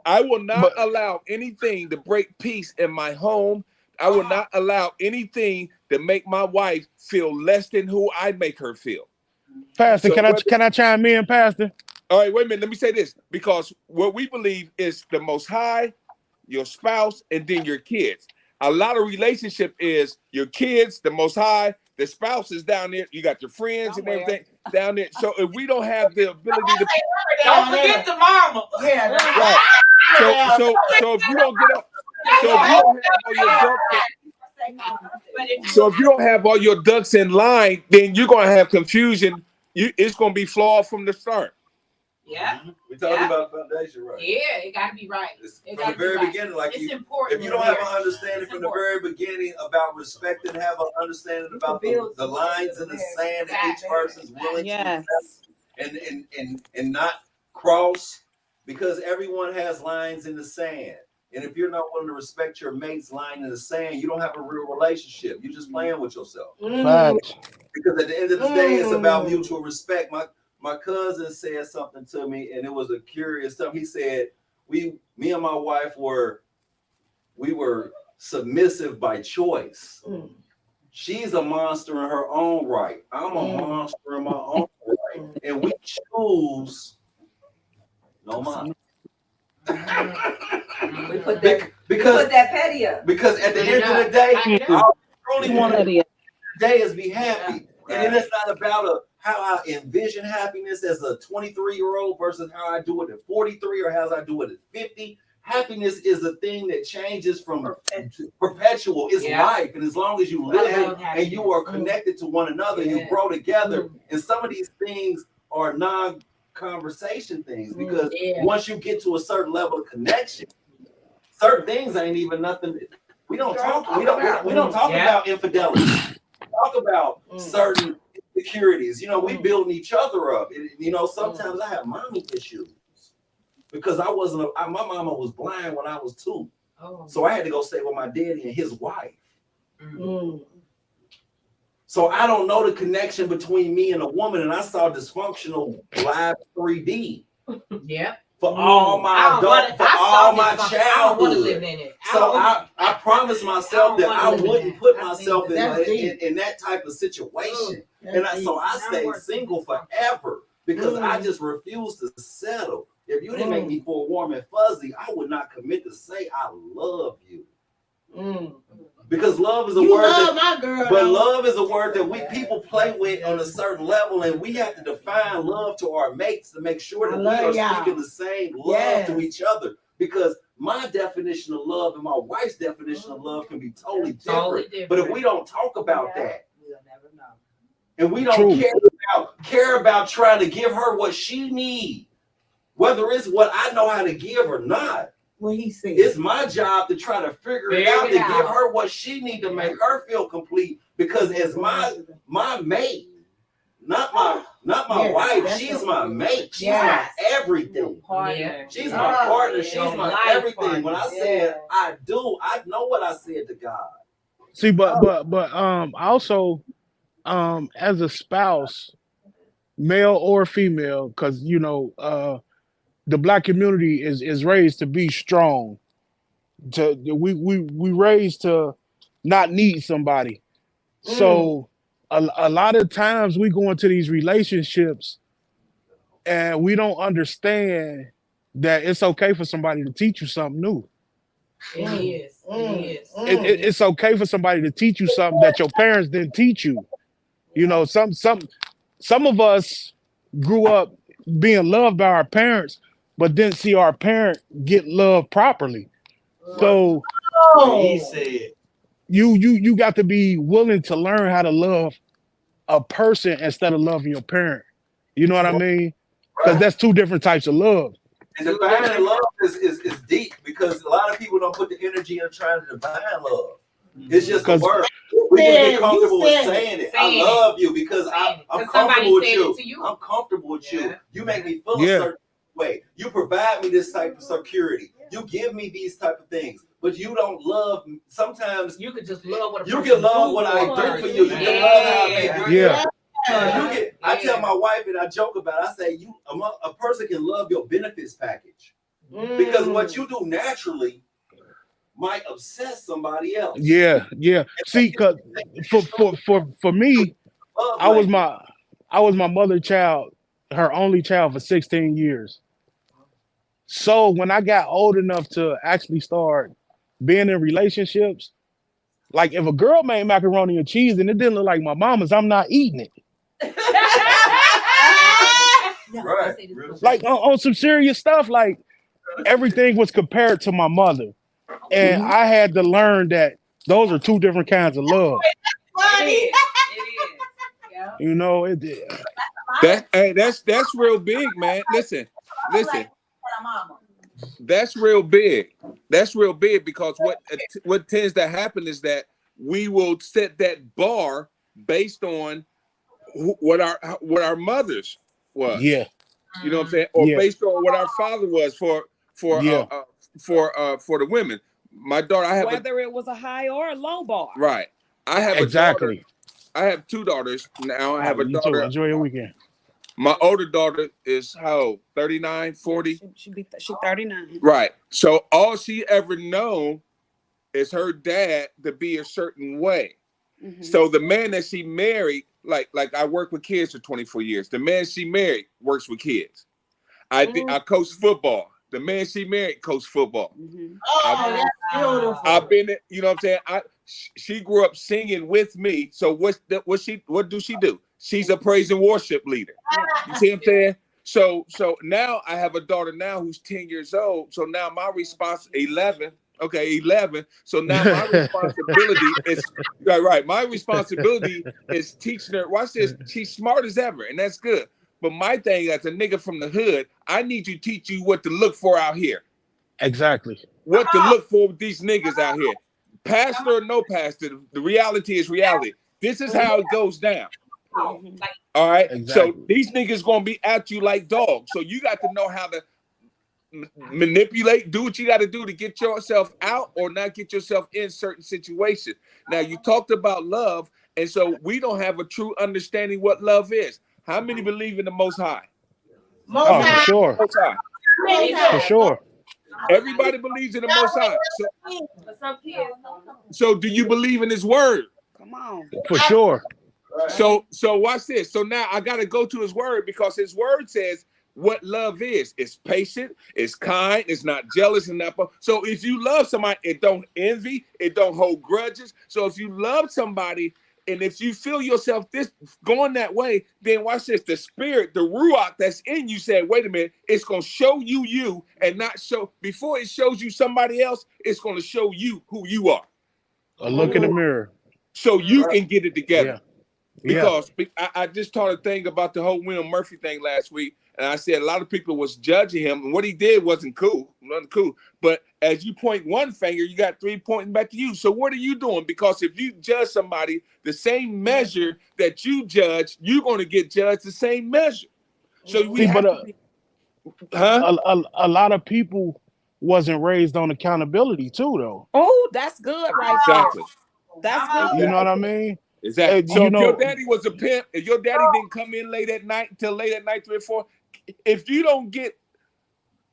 I will not allow anything to break peace in my home. I will not allow anything to make my wife feel less than who I make her feel. Pastor, can I chime in, Pastor? All right, wait a minute. Let me say this, because what we believe is the Most High, your spouse, and then your kids. A lot of relationship is your kids, the Most High, the spouse is down there. You got your friends and everything down there. So if we don't have the ability to, Don't forget the mama. Yeah. right. So if you don't get up, so if you don't have all your ducks, so if you don't have all your ducks in line, then you're gonna have confusion. It's gonna be flawed from the start. Yeah. We talking about foundation, right? Yeah, it got to be right. From the very beginning, like it's important. If you don't have an understanding from the very beginning about respect and have an understanding about the lines in the sand that each person's willing to accept and not cross, because everyone has lines in the sand. And if you're not willing to respect your mate's line in the sand, you don't have a real relationship. You're just playing with yourself. Facts. Because at the end of the day, it's about mutual respect. My cousin said something to me, and it was a curious stuff. He said, me and my wife were submissive by choice. She's a monster in her own right. I'm a monster in my own right. And we choose no mind. We put that petty up. Because at the end of the day, I only want to day is be happy. And then it's not about how I envision happiness as a 23-year-old versus how I do it at 43 or how I do it at 50. Happiness is a thing that changes from perpetual. It's life. And as long as you live it and you are connected to one another, you grow together. And some of these things are non-conversation things because once you get to a certain level of connection, certain things ain't even nothing. We don't talk about infidelity. Talk about certain insecurities. You know, we building each other up. You know, sometimes I have mommy issues because my mama was blind when I was 2. So I had to go stay with my daddy and his wife. So I don't know the connection between me and a woman, and I saw dysfunctional live 3D. For all my childhood. So I promised myself that I wouldn't put myself in that type of situation. So I stayed single forever because I just refused to settle. If you didn't make me feel warm and fuzzy, I would not commit to say I love you. Because love is a love is a word that people play with on a certain level, and we have to define love to our mates to make sure that we are speaking the same love to each other. Because my definition of love and my wife's definition of love can be totally different. But if we don't talk about that, we'll never know. And we don't care about trying to give her what she needs, whether it's what I know how to give or not. What he said. It's my job to try to figure it out to give her what she needs to make her feel complete. Because as my mate, not my wife, she's my mate. She's my everything. She's my partner. She's my everything. When I said I know what I said to God. See, but also as a spouse, male or female, because you know the Black community is raised to be strong. We raised to not need somebody. So a lot of times we go into these relationships and we don't understand that it's okay for somebody to teach you something new. It is. It's okay for somebody to teach you something that your parents didn't teach you. You know, some of us grew up being loved by our parents, but didn't see our parent get love properly. So he said you got to be willing to learn how to love a person instead of loving your parent. You know what I mean? Because that's two different types of love. And defining love is deep because a lot of people don't put the energy in trying to define love. It's just a word. We can get comfortable with saying it. I love you because I'm comfortable with you. I'm comfortable with you. You make me feel a certain way. You provide me this type of security. You give me these type of things. But you don't love. Sometimes you can just love what you can love what I do for you. You can love how I make you feel. I tell my wife and I joke about it. I say a person can love your benefits package because what you do naturally might obsess somebody else. Yeah. See, because for me, I was my mother's child, her only child for 16 years. So when I got old enough to actually start being in relationships, Like if a girl made macaroni and cheese and it didn't look like my mama's, I'm not eating it. Right. Like on some serious stuff, like everything was compared to my mother. And I had to learn that those are two different kinds of love. Funny. It is. Yeah. You know, That's real big, man. Listen. That's real big. That's real big because what tends to happen is that we will set that bar based on what our mothers was. yeah. You know what I'm saying? Or Yeah. based on what our father was for Yeah. the women. My daughter, I have Whether it was a high or a low bar. right. I have Exactly. I have two daughters now. I have a You too. daughter. Enjoy your weekend. My older daughter is how old? 39, 40? She 39. Right. So all she ever known is her dad to be a certain way. Mm-hmm. So the man that she married, like I worked with kids for 24 years. The man she married works with kids. I coach football. The man she married coached football. Mm-hmm. Oh, that's beautiful. I've been, you know what I'm saying? She grew up singing with me. So what do she do? She's a praise and worship leader. You see what I'm saying? So now I have a daughter now who's 10 years old. So now my response 11. Okay, 11. So now my responsibility is right. My responsibility is teaching her. Watch this. She's smart as ever, and that's good. But my thing as a nigga from the hood, I need to teach you what to look for out here. Exactly. What to look for with these niggas out here. Pastor or no pastor, the reality is reality. This is how it goes down. All right. Exactly. So these niggas gonna be at you like dogs. So you got to know how to manipulate, do what you got to do to get yourself out or not get yourself in certain situations. Now you talked about love, and so we don't have a true understanding what love is. How many believe in the Most High? Oh, for sure. Most High. For sure. Everybody believes in the Most High. So do you believe in His word? Come on. For sure. So watch this. So now I got to go to His word because His word says what love is. It's patient, it's kind, it's not jealous, and not. So if you love somebody, it don't envy, it don't hold grudges. So if you love somebody, and if you feel yourself this going that way, then watch this. The spirit, the ruach that's in you said, wait a minute, it's gonna show you and not show before it shows you somebody else, it's gonna show you who you are. A look in the mirror. So you can get it together. Yeah. Because I just taught a thing about the whole William Murphy thing last week, and I said a lot of people was judging him, and what he did wasn't cool. But as you point one finger, you got three pointing back to you. So what are you doing? Because if you judge somebody the same measure that you judge, you're going to get judged the same measure. So we have to be, a lot of people wasn't raised on accountability too, though. Oh, that's good, right? Exactly. That's good. You know what I mean? Exactly. So you if know, your daddy was a pimp, if your daddy didn't come in late at night until late at night, 3 or 4, if you don't get,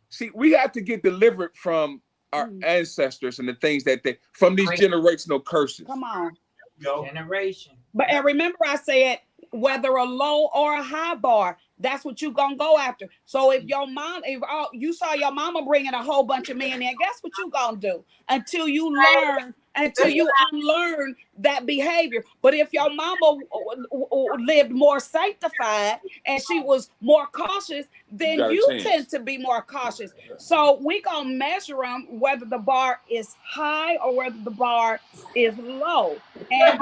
see, we have to get delivered from our ancestors and the things that they, from these generational curses. Come on. Generation. But and remember, I said whether a low or a high bar, that's what you gonna go after. So if your mom, if you saw your mama bringing a whole bunch of men in, guess what you gonna do until you learn, until you unlearn that behavior. But if your mama lived more sanctified and she was more cautious, then you tend to be more cautious. So we gonna measure them whether the bar is high or whether the bar is low. And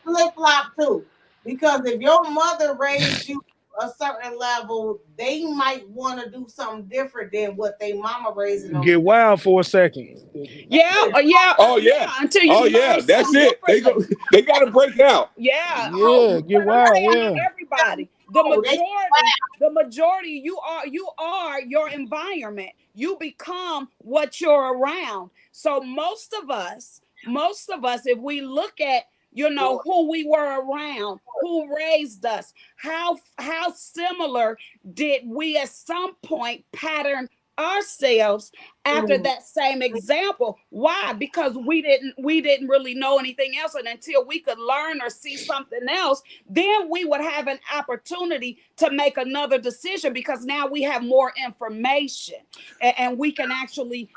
flip flop too, because if your mother raised you a certain level, they might want to do something different than what they mama raising them. Get wild for a second. Yeah. Oh yeah. Until you That's it. They got to break out. Yeah. Get wild. Yeah. Everybody. The majority. You are your environment. You become what you're around. So most of us, if we look at who we were around, who raised us, how similar did we at some point pattern ourselves after that same example. Why? Because we didn't really know anything else, and until we could learn or see something else, then we would have an opportunity to make another decision, because now we have more information, and we can actually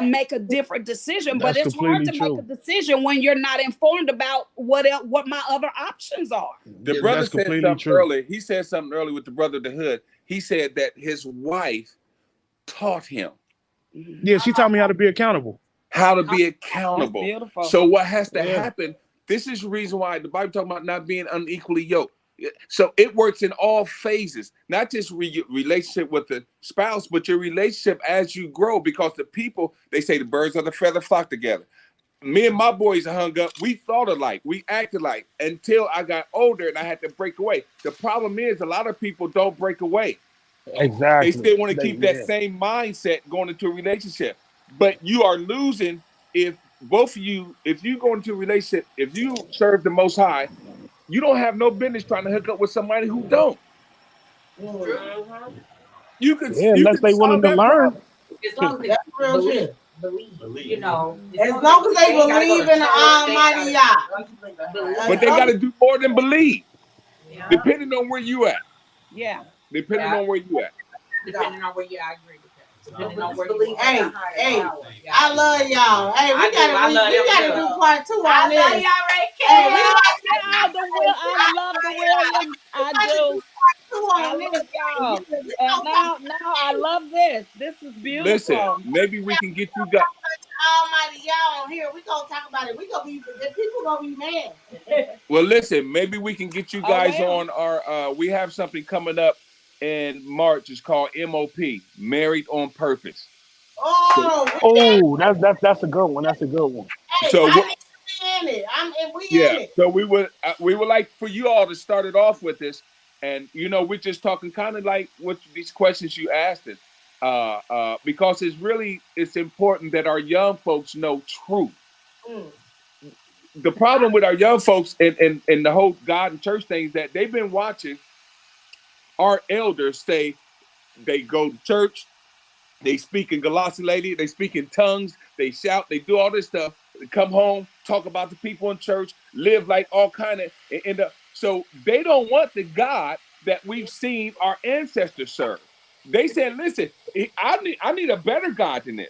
make a different decision. But That's it's hard completely to make a true. decision when you're not informed about what my other options are. The brother That's said completely something true. earlier. He said something earlier with the brother of the hood. He said that his wife taught him Yeah, she taught me how to be accountable. how to be That's accountable. beautiful. So what has to Yeah. happen? This is the reason why the Bible talking about not being unequally yoked. So it works in all phases, not just relationship with the spouse, but your relationship as you grow. Because the people, they say the birds of the feather flock together. Me and my boys are hung up. We thought alike. We acted alike until I got older and I had to break away. The problem is a lot of people don't break away. They Exactly. still want to keep that Yeah. same mindset going into a relationship. But you are losing if both of you, if you go into a relationship, if you serve the Most High, you don't have no business trying to hook up with somebody who don't. You could Yeah, unless they willing solve to that learn. problem. As long as they That's real shit. believe, you know. As long as they ain't gotta go believe to in the church, they Almighty gotta Yah. But they got to do more than believe, Yeah. depending on where you at. Yeah. Depending on where you at. Depending on where you are, I agree with that. Depending on where Believe you Hey, are. hey, I love y'all. Hey, I we gotta do. do part 2 on I this. love y'all, Ray Hey, we K. Yeah, I love the Williams. I gotta do do. part 2 I on love this. y'all. We And gonna talk now I love this. This is Listen, beautiful. maybe we can get you guys. Almighty Yah on here. We gonna talk about it. We gonna be the people gonna be mad. Well, listen, maybe we can get you Oh, guys well. on our. We have something coming up in March. It's called MOP, Married on Purpose. Oh, Oh, that's a good one. That's a good one. hey, So I need to be in it. We yeah, in it. so we would like for you all to start it off with this, and we're just talking kind of like what these questions you asked us, because it's important that our young folks know truth. Mm. The problem with our young folks and the whole God and church thing is that they've been watching our elders say they go to church, they speak in glossolalia, they speak in tongues, they shout, they do all this stuff. They come home, talk about the people in church, live like all kind of, and end up. So they don't want the God that we've seen our ancestors serve. They said, "Listen, I need a better God than this."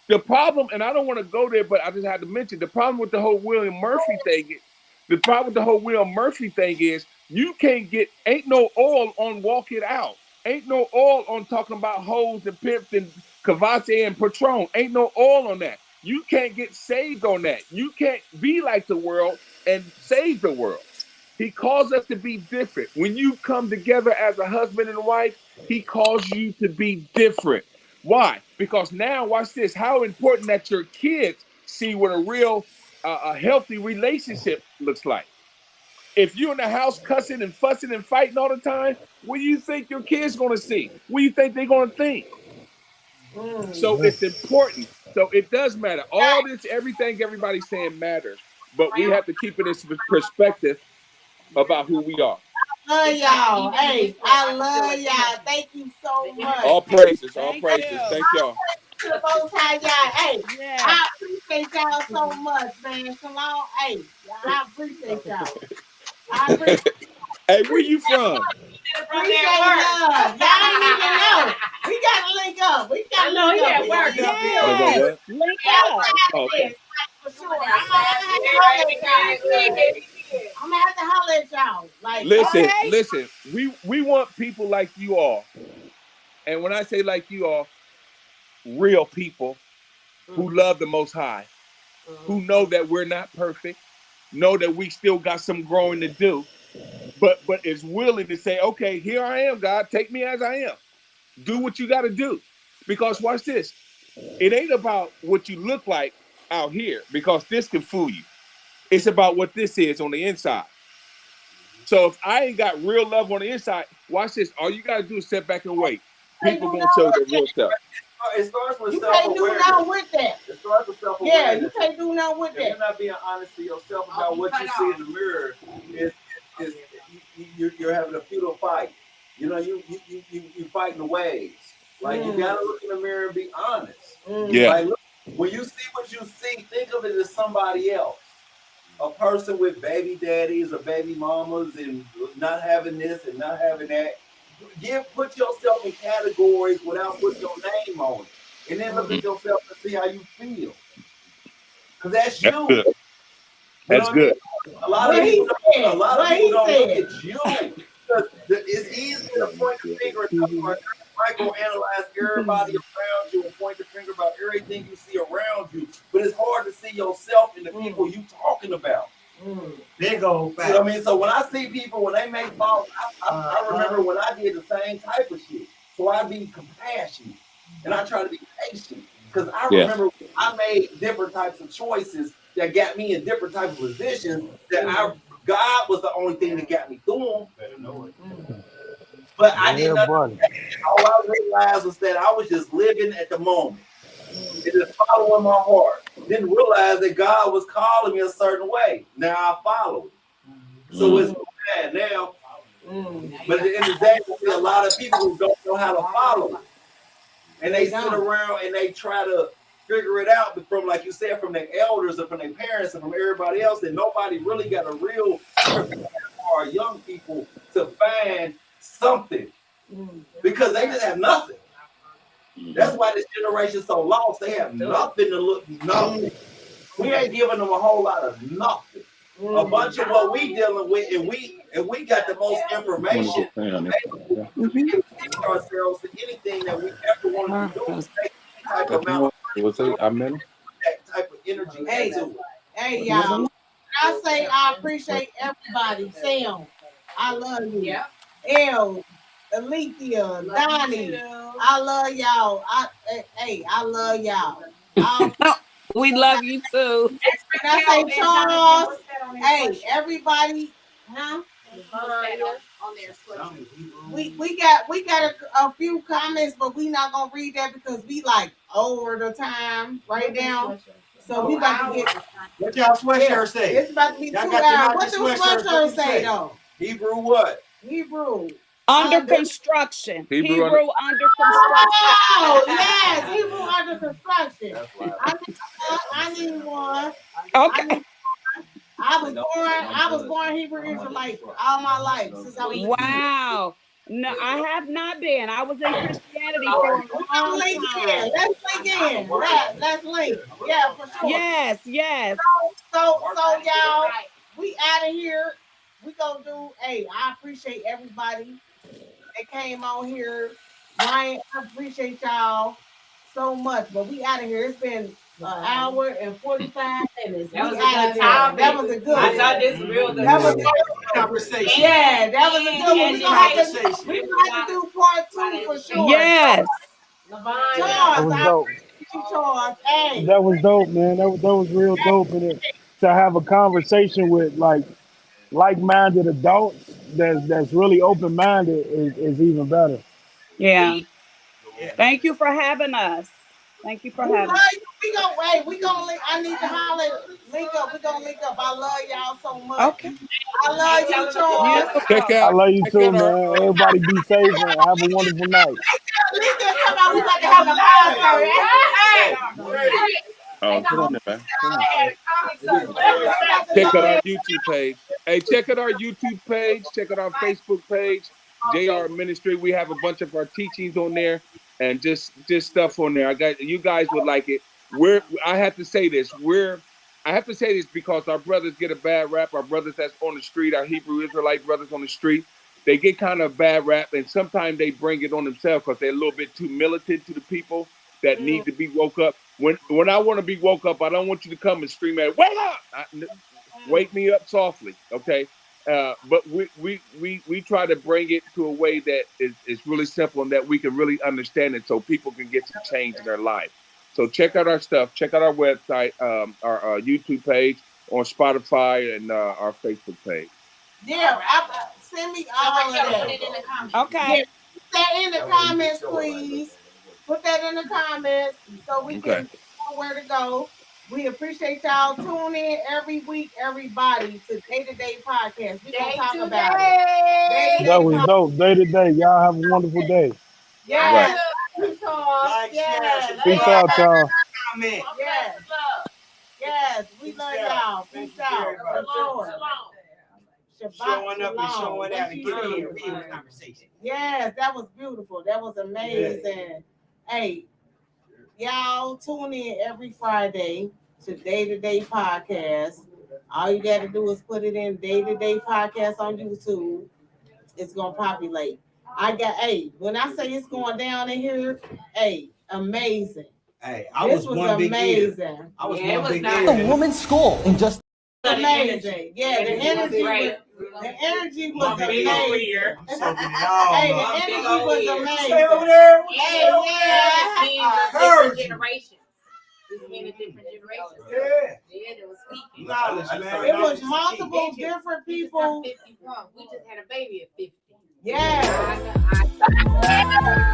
The problem, and I don't want to go there, but I just had to mention the problem with the whole William Murphy thing. The problem with the whole William Murphy thing is you can't ain't no oil on Walk It Out. Ain't no oil on talking about hoes and pimps and Cavate and Patron. Ain't no oil on that. You can't get saved on that. You can't be like the world and save the world. He calls us to be different. When you come together as a husband and wife, he calls you to be different. Why? Because now, watch this, how important that your kids see what a real, a healthy relationship looks like. If you're in the house cussing and fussing and fighting all the time, what do you think your kids going to see? What do you think they're going to think? So it's important. So it does matter. All this, everything everybody's saying matters, but we have to keep it in perspective about who we are. Love y'all. Hey, I love y'all. Thank you so much. All praises, all Thank praises. you. Thank y'all. To the Most High y'all. Hey, Yeah. I appreciate y'all so much, man. Shalom. Hey, I appreciate y'all. I appreciate Hey, where you from? Appreciate love. Y'all ain't even know. We gotta link up. We gotta link up. Yes. Link up. Oh, okay. For sure. I'm gonna have to holler at y'all. I'm gonna have to holler at y'all. Like, Listen. We want people like you all, and when I say like you all, real people who love the Most High, who know that we're not perfect, know that we still got some growing to do, but is willing to say, okay, here I am, God, take me as I am. Do what you got to do, because watch this. It ain't about what you look like out here, because this can fool you. It's about what this is on the inside. So if I ain't got real love on the inside, watch this. All you gotta do is sit back and wait. People gonna show you the real stuff. It starts with you can't do self-awareness. nothing with that. It starts with self-awareness. Yeah, you can't do nothing with If that. you're not being honest to yourself about what you see in the mirror, you're having a futile fight. You fighting the waves. Like you gotta look in the mirror and be honest. Yeah. Like look, when you see what you see, think of it as somebody else. A person with baby daddies or baby mamas and not having this and not having that. Put yourself in categories without putting your name on it. And then look at yourself and see how you feel. Because that's you. Good. You know That's what I mean? good. A lot of people don't look at you. Because it's easy to point the finger and microanalyze everybody around you and point the finger about everything you see around you. But it's hard to see yourself in the people you talking about. There go. You know what I mean? So when I see people, when they make faults, I remember when I did the same type of shit. So I be compassionate and I try to be patient. Because I remember I made different types of choices that got me in different type of positions that God was the only thing that got me through them. But I didn't understand. All I realized was that I was just living at the moment. It is following my heart. Didn't realize that God was calling me a certain way. Now I follow it. So it's bad now. But at the end of the day, I see a lot of people who don't know how to follow it. And they sit around and they try to figure it out from, like you said, from their elders or from their parents and from everybody else. And nobody really got a real prepare our young people to find something. Because they just have nothing. That's why this generation's so lost. They have nothing to look, nothing. We ain't giving them a whole lot of nothing. A bunch of what we dealing with, and we got the most information available. We can teach ourselves to anything that we ever wanted to do. Take any type of amount of that type of energy into it. Hey, y'all. I say I appreciate everybody. Sam, I love you. Yeah. Elle, Alethea, Donnie, I love y'all. I love y'all. We love you too. And I say Charles. Hey, everybody, huh? We got a few comments, but we not gonna read that because we like over the time right now. So we about to get. What y'all sweatshirt say? It's about to be 2 hours. What do sweatshirt say though? Hebrew what? Hebrew. Under construction. Hebrew under construction. Oh yes, Hebrew under construction. I need one. Okay. I was born Hebrew Israelite all my life since I was. Wow. No, I have not been. I was in Christianity for a long time. Let's link. Yeah, for sure. Yes. So y'all, we out of here. We gonna do. Hey, I appreciate everybody that came on here. Ryan, I appreciate y'all so much. But we out of here. It's been an hour and 45 minutes. That was a good. I thought this was real good. That was a good conversation. Yeah, that was a good one. We gonna have to do part 2 for sure. Yes. Charles, I appreciate you, Charles. Hey. That was dope, man. That was real dope. And to have a conversation with like-minded adults that's really open-minded is even better. Yeah. Thank you for having us. Thank you for having us. We gonna I need to holler, link up. We gonna link up. I love y'all so much. Okay. I love you, Charles. I love you too, man. Everybody be safe and have a wonderful night. Come on, we about to have a live. Oh, put on there, man. Check out our YouTube page. Hey, check out our YouTube page. Check out our Facebook page. JR Ministry. We have a bunch of our teachings on there and just stuff on there. You guys would like it. I have to say this because our brothers get a bad rap. Our brothers that's on the street, our Hebrew Israelite brothers on the street, they get kind of a bad rap, and sometimes they bring it on themselves because they're a little bit too militant to the people that need to be woke up. When I want to be woke up, I don't want you to come and scream at, wake up! Wake me up softly, okay? But we try to bring it to a way that is really simple and that we can really understand it so people can get some change in their life. So check out our stuff. Check out our website, our YouTube page, on Spotify, and our Facebook page. Yeah, send me all of that. Put it in the comments. Okay. Yeah, put that in the comments, please. Put that in the comments so we can know where to go. We appreciate y'all. Tune in every week, everybody, to Day-to-Day Podcast. We're going to talk about it. That was dope. Day to day. Y'all have a wonderful day. Yeah. talk. Like, Yes. Peace out, y'all. Comment. Yes. Yes. We love y'all. Peace out. Shabbat Showing up and shalom. showing out and Thank getting you. in real conversation. Yes, that was beautiful. That was amazing. Hey, y'all tune in every Friday to Day-to-Day Podcast. All you got to do is put it in Day-to-Day Podcast on YouTube. It's going to populate. When I say it's going down in here, amazing. Hey, This was amazing. I was Yeah, it one was big nice. ear. A woman's school in just Amazing. Yeah, the energy Right. was amazing. I'm soaking it all. Hey, the up. energy was amazing. Stay over there. Hey, yeah. This means heard different you. generations. This means a different generation. Yeah. Yeah, they was speaking. Knowledge, man. It was multiple different people. We just had a baby at 50. Yeah. I